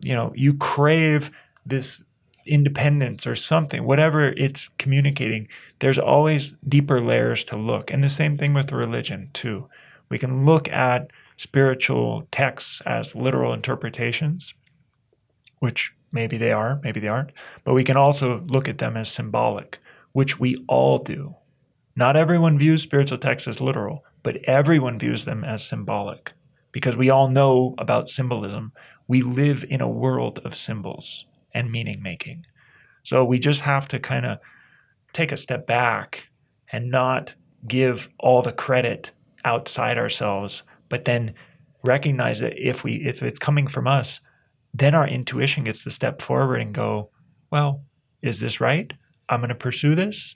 you crave this independence or something, whatever it's communicating. There's always deeper layers to look. And the same thing with religion too. We can look at spiritual texts as literal interpretations, which maybe they are, maybe they aren't, but we can also look at them as symbolic, which we all do. Not everyone views spiritual texts as literal, but everyone views them as symbolic because we all know about symbolism. We live in a world of symbols and meaning making. So we just have to kind of take a step back and not give all the credit outside ourselves, but then recognize that if it's coming from us, then our intuition gets to step forward and go, well, is this right? I'm going to pursue this.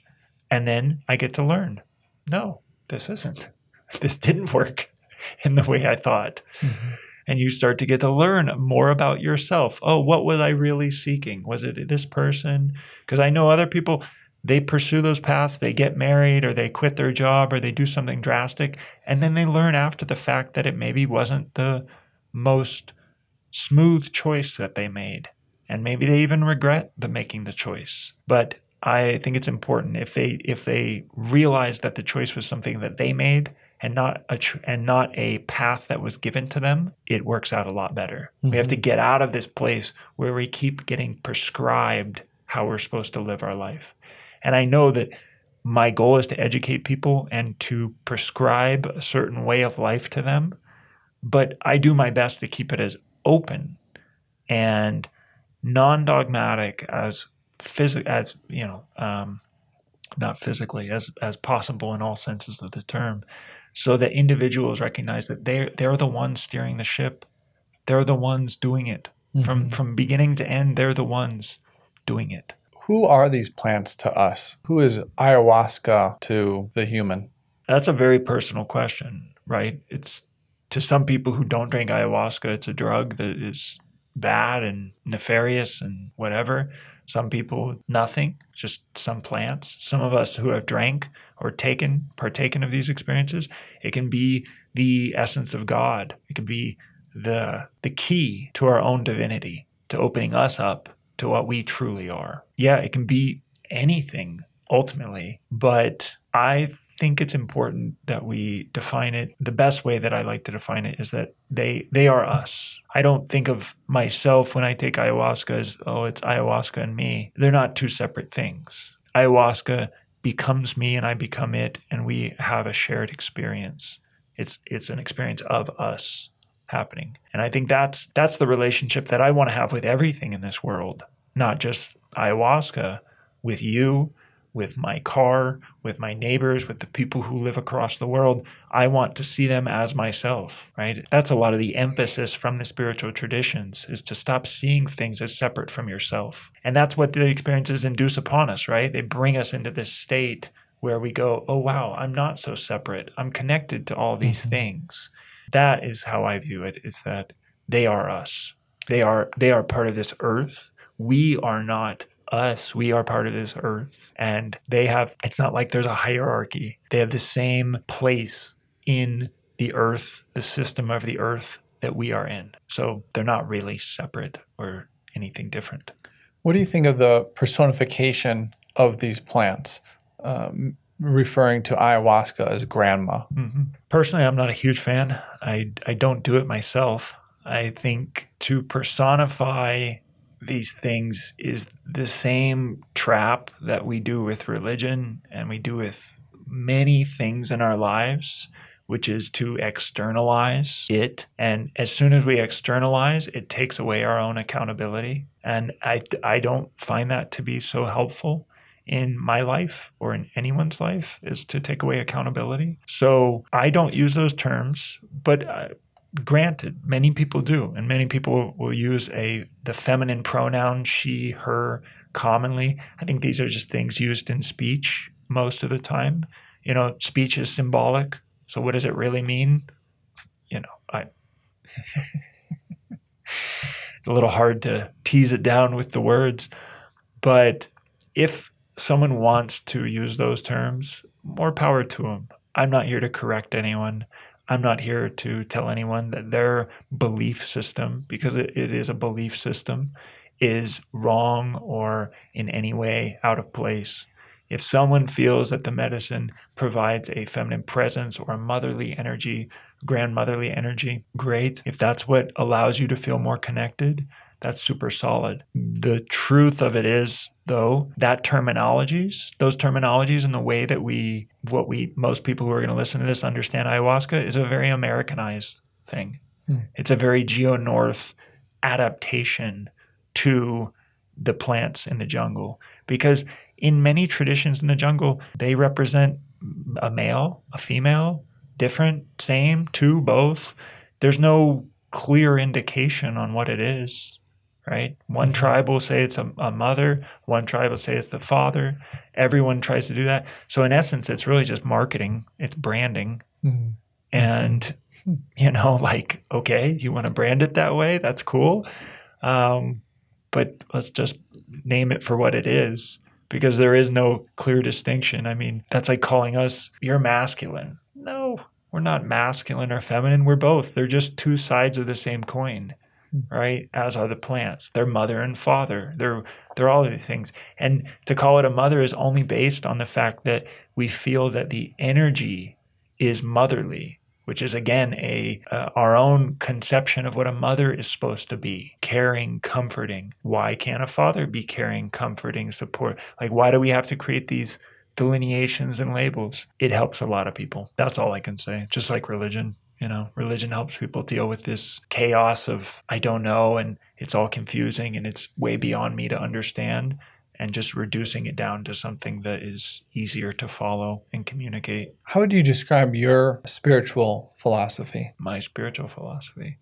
And then I get to learn, no, this isn't. This didn't work in the way I thought. Mm-hmm. And you start to get to learn more about yourself. Oh, what was I really seeking? Was it this person? Because I know other people, they pursue those paths, they get married or they quit their job or they do something drastic. And then they learn after the fact that it maybe wasn't the most smooth choice that they made. And maybe they even regret making the choice. But I think it's important if they realize that the choice was something that they made and not a path that was given to them, it works out a lot better. Mm-hmm. We have to get out of this place where we keep getting prescribed how we're supposed to live our life. And I know that my goal is to educate people and to prescribe a certain way of life to them, but I do my best to keep it as open and non-dogmatic as not physically, as possible in all senses of the term, so that individuals recognize that they're the ones steering the ship. They're the ones doing it. Mm-hmm. From beginning to end, they're the ones doing it.
Who are these plants to us? Who is ayahuasca to the human?
That's a very personal question, right? It's to some people who don't drink ayahuasca, it's a drug that is bad and nefarious and whatever. Some people, nothing, just some plants. Some of us who have drank or partaken of these experiences, it can be the essence of God. It can be the key to our own divinity, to opening us up to what we truly are. Yeah, it can be anything ultimately, but I think it's important that we define it. The best way that I like to define it is that they are us. I don't think of myself when I take ayahuasca as, oh, it's ayahuasca and me. They're not two separate things. Ayahuasca becomes me and I become it, and we have a shared experience. It's an experience of us happening. And I think that's the relationship that I want to have with everything in this world, not just ayahuasca, with you, with my car, with my neighbors, with the people who live across the world. I want to see them as myself, right? That's a lot of the emphasis from the spiritual traditions, is to stop seeing things as separate from yourself. And that's what the experiences induce upon us, right? They bring us into this state where we go, oh, wow, I'm not so separate. I'm connected to all these things. That is how I view it, is that they are us. They are part of this earth. We are not us. We are part of this earth. And it's not like there's a hierarchy. They have the same place in the earth, the system of the earth that we are in. So they're not really separate or anything different.
What do you think of the personification of these plants, referring to ayahuasca as grandma?
Mm-hmm. Personally, I'm not a huge fan. I don't do it myself. I think to personify these things is the same trap that we do with religion and we do with many things in our lives, which is to externalize it. And as soon as we externalize, it takes away our own accountability. And I don't find that to be so helpful in my life or in anyone's life, is to take away accountability. So I don't use those terms, but granted, many people do, and many people will use the feminine pronoun she, her commonly. I think these are just things used in speech most of the time. Speech is symbolic. So what does it really mean? A little hard to tease it down with the words. But if someone wants to use those terms, more power to them. I'm not here to correct anyone. I'm not here to tell anyone that their belief system, because it is a belief system, is wrong or in any way out of place. If someone feels that the medicine provides a feminine presence or a motherly energy, grandmotherly energy, great. If that's what allows you to feel more connected, that's super solid. The truth of it is, though, those terminologies and the way that most people who are going to listen to this understand ayahuasca is a very Americanized thing. It's a very geo-north adaptation to the plants in the jungle. Because in many traditions in the jungle, they represent a male, a female, different, same, two, both. There's no clear indication on what it is. Right? One tribe will say it's a mother. One tribe will say it's the father. Everyone tries to do that. So in essence, it's really just marketing. It's branding. And, okay, you want to brand it that way? That's cool. But let's just name it for what it is, because there is no clear distinction. I mean, that's like calling us, you're masculine. No, we're not masculine or feminine. We're both. They're just two sides of the same coin. Right? As are the plants. They're mother and father. They're all of these things. And to call it a mother is only based on the fact that we feel that the energy is motherly, which is, again, our own conception of what a mother is supposed to be. Caring, comforting. Why can't a father be caring, comforting, support? Like, why do we have to create these delineations and labels? It helps a lot of people. That's all I can say. Just like religion. Religion helps people deal with this chaos of, I don't know, and it's all confusing and it's way beyond me to understand, and just reducing it down to something that is easier to follow and communicate.
How would you describe your spiritual philosophy?
My spiritual philosophy?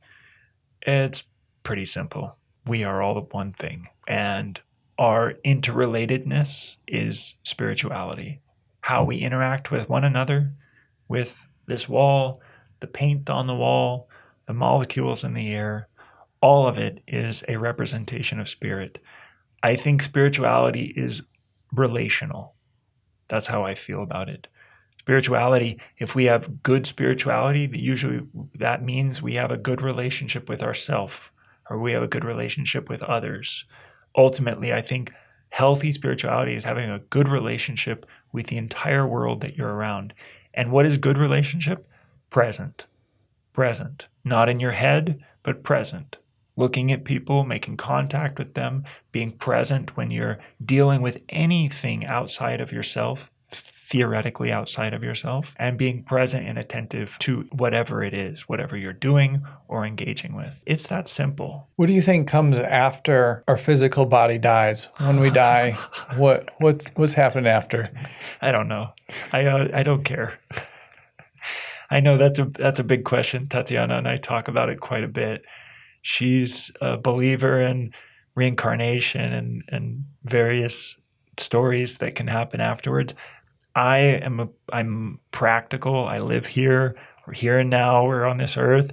It's pretty simple. We are all one thing, and our interrelatedness is spirituality. How we interact with one another, with this wall, the paint on the wall, the molecules in the air, all of it is a representation of spirit. I think spirituality is relational. That's how I feel about it. Spirituality, if we have good spirituality, usually that means we have a good relationship with ourselves, or we have a good relationship with others. ultimately, I think healthy spirituality is having a good relationship with the entire world that you're around. And what is good relationship? Present. Not in your head, but present. Looking at people, making contact with them, being present when you're dealing with anything outside of yourself, theoretically outside of yourself, and being present and attentive to whatever it is, whatever you're doing or engaging with. It's that simple.
What do you think comes after our physical body dies? When we die, what's happening after?
I don't know. I don't care. I know that's a big question. Tatiana and I talk about it quite a bit. She's a believer in reincarnation and various stories that can happen afterwards. I'm practical. I live here. We're here and now. We're on this earth.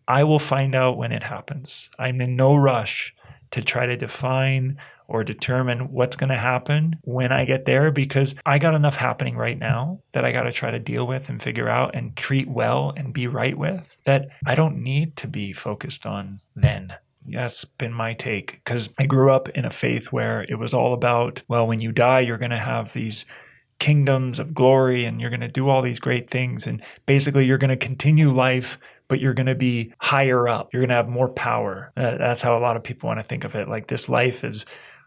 I will find out when it happens. I'm in no rush to try to define or determine what's going to happen when I get there, because I got enough happening right now that I got to try to deal with and figure out and treat well and be right with, that I don't need to be focused on then. That's been my take, because I grew up in a faith where it was all about, well, when you die, you're going to have these kingdoms of glory and you're going to do all these great things. And basically you're going to continue life, but you're going to be higher up. You're going to have more power. That's how a lot of people want to think of it. Like this life is,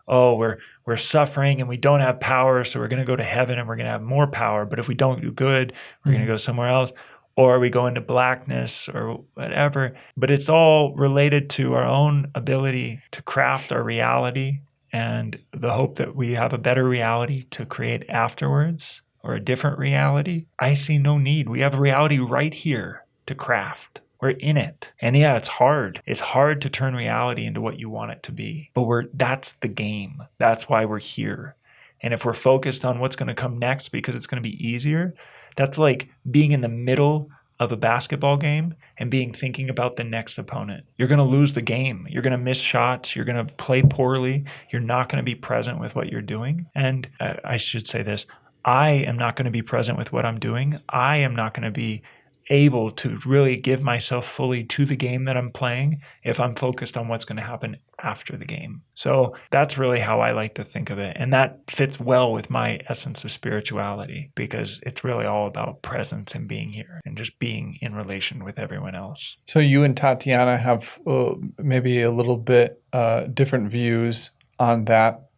oh, we're suffering and we don't have power, so we're going to go to heaven and we're going to have more power. But if we don't do good, we're going to go somewhere else. Or we go into blackness or whatever. But it's all related to our own ability to craft our reality and the hope that we have a better reality to create afterwards, or a different reality. I see no need. We have a reality right here to craft. We're in it. And yeah, it's hard. It's hard to turn reality into what you want it to be. But that's the game. That's why we're here. And if we're focused on what's going to come next because it's going to be easier, that's like being in the middle of a basketball game and thinking about the next opponent. You're going to lose the game. You're going to miss shots. You're going to play poorly. You're not going to be present with what you're doing. And I should say this, I am not going to be present with what I'm doing. I am not going to be able to really give myself fully to the game that I'm playing if I'm focused on what's going to happen after the game. So that's really how I like to think of it. And that fits well with my essence of spirituality, because it's really all about presence and being here and just being in relation with everyone else.
So you and Tatiana have maybe a little bit different views on that.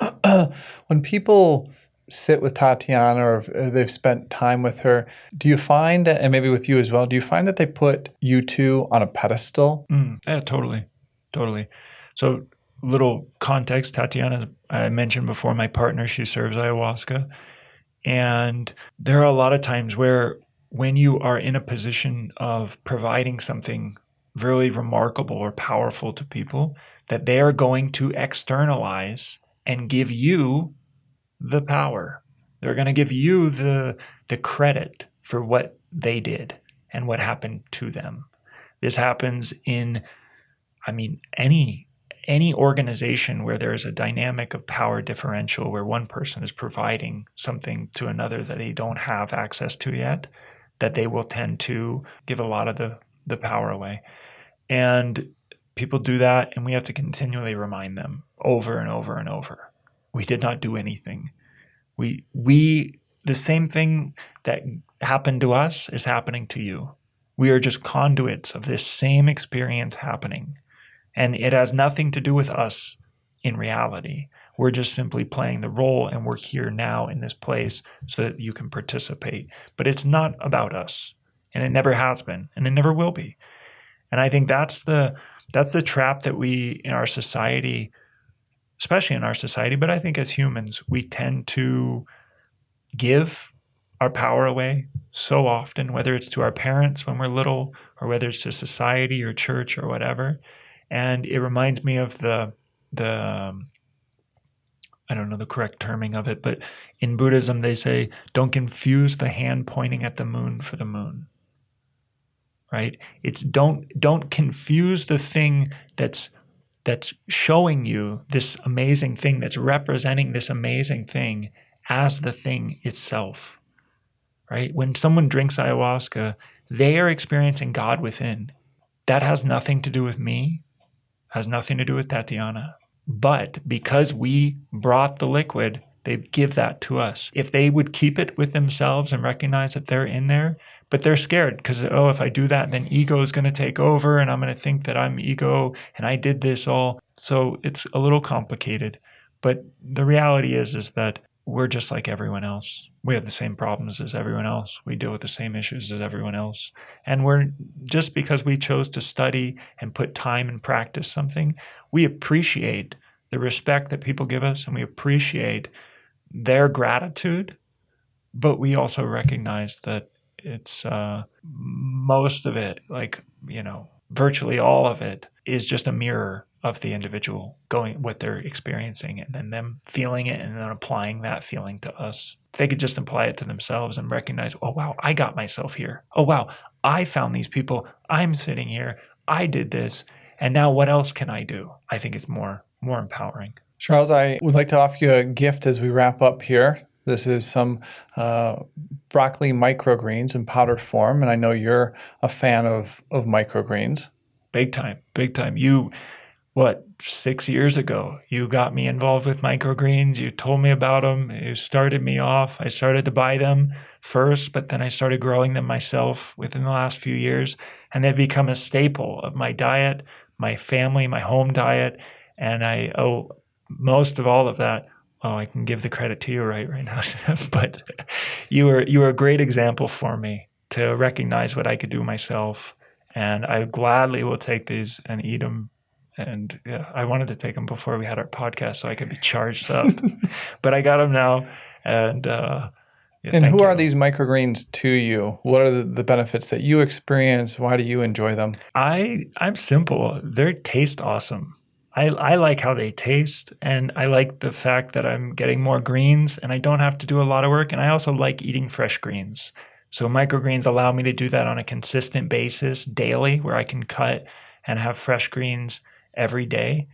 When people sit with Tatiana, or if they've spent time with her, do you find that, and maybe with you as well, do you find that they put you two on a pedestal?
Yeah, totally. So little context, Tatiana, I mentioned before, my partner, she serves ayahuasca. And there are a lot of times where when you are in a position of providing something really remarkable or powerful to people, that they are going to externalize and give you the power. They're going to give you the credit for what they did and what happened to them. This happens in, any organization where there is a dynamic of power differential, where one person is providing something to another that they don't have access to yet, that they will tend to give a lot of the power away. And people do that, and we have to continually remind them over and over and over. We did not do anything. We the same thing that happened to us is happening to you. We are just conduits of this same experience happening. And it has nothing to do with us in reality. We're just simply playing the role, and we're here now in this place so that you can participate. But it's not about us. And it never has been, and it never will be. And I think that's the trap that we in our society, especially in our society, but I think as humans, we tend to give our power away so often, whether it's to our parents when we're little, or whether it's to society or church or whatever. And it reminds me of the I don't know the correct terming of it, but in Buddhism they say, don't confuse the hand pointing at the moon for the moon. Right? It's don't confuse the thing that's showing you this amazing thing, that's representing this amazing thing, as the thing itself, right? When someone drinks ayahuasca, they are experiencing God within. That has nothing to do with me, has nothing to do with Tatiana. But because we brought the liquid, they give that to us. If they would keep it with themselves and recognize that they're in there, but they're scared because, oh, if I do that, then ego is going to take over and I'm going to think that I'm ego and I did this all. So it's a little complicated. But the reality is that we're just like everyone else. We have the same problems as everyone else. We deal with the same issues as everyone else. And we're just because we chose to study and put time and practice something, we appreciate the respect that people give us and we appreciate their gratitude. But we also recognize that it's most of it, virtually all of it is just a mirror of the individual going what they're experiencing and then them feeling it and then applying that feeling to us. If they could just apply it to themselves and recognize, oh, wow, I got myself here. Oh, wow, I found these people. I'm sitting here. I did this. And now what else can I do? I think it's more empowering.
Charles, I would like to offer you a gift as we wrap up here. This is some broccoli microgreens in powder form, and I know you're a fan of microgreens.
Big time. You, 6 years ago, you got me involved with microgreens. You told me about them. You started me off. I started to buy them first, but then I started growing them myself within the last few years, and they've become a staple of my diet, my family, my home diet, and I owe most of all of that. Oh, I can give the credit to you right now, but you were a great example for me to recognize what I could do myself, and I gladly will take these and eat them. And yeah, I wanted to take them before we had our podcast so I could be charged up, but I got them now. And
who are these microgreens to you? What are the benefits that you experience? Why do you enjoy them?
I'm simple. They taste awesome. I like how they taste, and I like the fact that I'm getting more greens and I don't have to do a lot of work. And I also like eating fresh greens. So microgreens allow me to do that on a consistent basis daily, where I can cut and have fresh greens every day.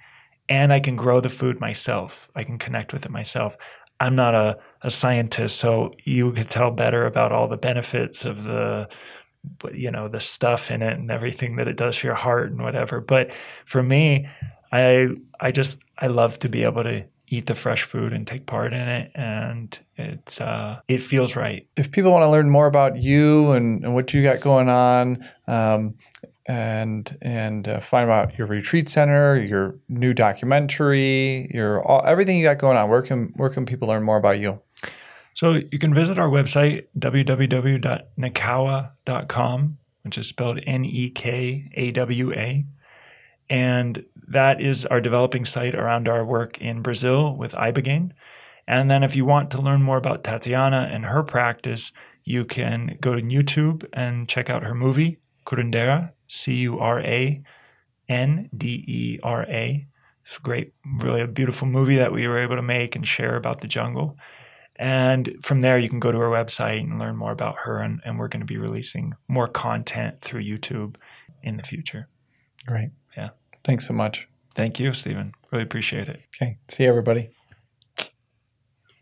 And I can grow the food myself. I can connect with it myself. I'm not a scientist, so you could tell better about all the benefits of the stuff in it and everything that it does for your heart and whatever. But for me, I love to be able to eat the fresh food and take part in it, and it feels right.
If people want to learn more about you and what you got going on, and find out your retreat center, your new documentary, everything you got going on, where can people learn more about you?
So you can visit our website, www.nekawa.com, which is spelled Nekawa. And that is our developing site around our work in Brazil with Ibogaine. And then if you want to learn more about Tatiana and her practice, you can go to YouTube and check out her movie, Curandera, CuranDera. It's a great, really a beautiful movie that we were able to make and share about the jungle. And from there, you can go to our website and learn more about her. And we're going to be releasing more content through YouTube in the future.
Great.
Yeah.
Thanks so much.
Thank you, Stephen. Really appreciate it.
Okay. See you, everybody.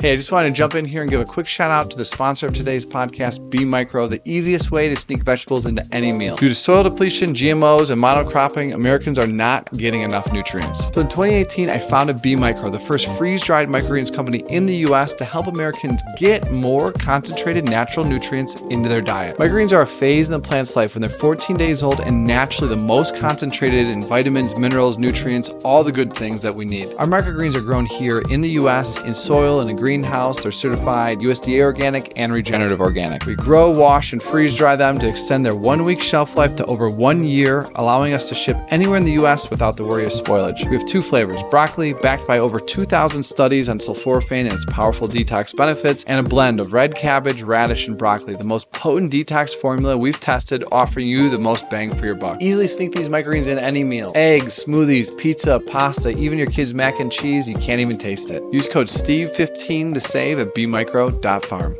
Hey, I just wanted to jump in here and give a quick shout out to the sponsor of today's podcast, B Micro, the easiest way to sneak vegetables into any meal. Due to soil depletion, GMOs, and monocropping, Americans are not getting enough nutrients. So in 2018, I founded B Micro, the first freeze-dried microgreens company in the US to help Americans get more concentrated natural nutrients into their diet. Microgreens are a phase in the plant's life when they're 14 days old and naturally the most concentrated in vitamins, minerals, nutrients, all the good things that we need. Our microgreens are grown here in the US in soil and a greenhouse. They're certified USDA organic and regenerative organic. We grow, wash, and freeze dry them to extend their 1 week shelf life to over 1 year, allowing us to ship anywhere in the US without the worry of spoilage. We have 2 flavors, broccoli, backed by over 2,000 studies on sulforaphane and its powerful detox benefits, and a blend of red cabbage, radish, and broccoli, the most potent detox formula we've tested, offering you the most bang for your buck. Easily sneak these microgreens in any meal. Eggs, smoothies, pizza, pasta, even your kids' mac and cheese, you can't even taste it. Use code STEVE15 to save at bmicro.farm.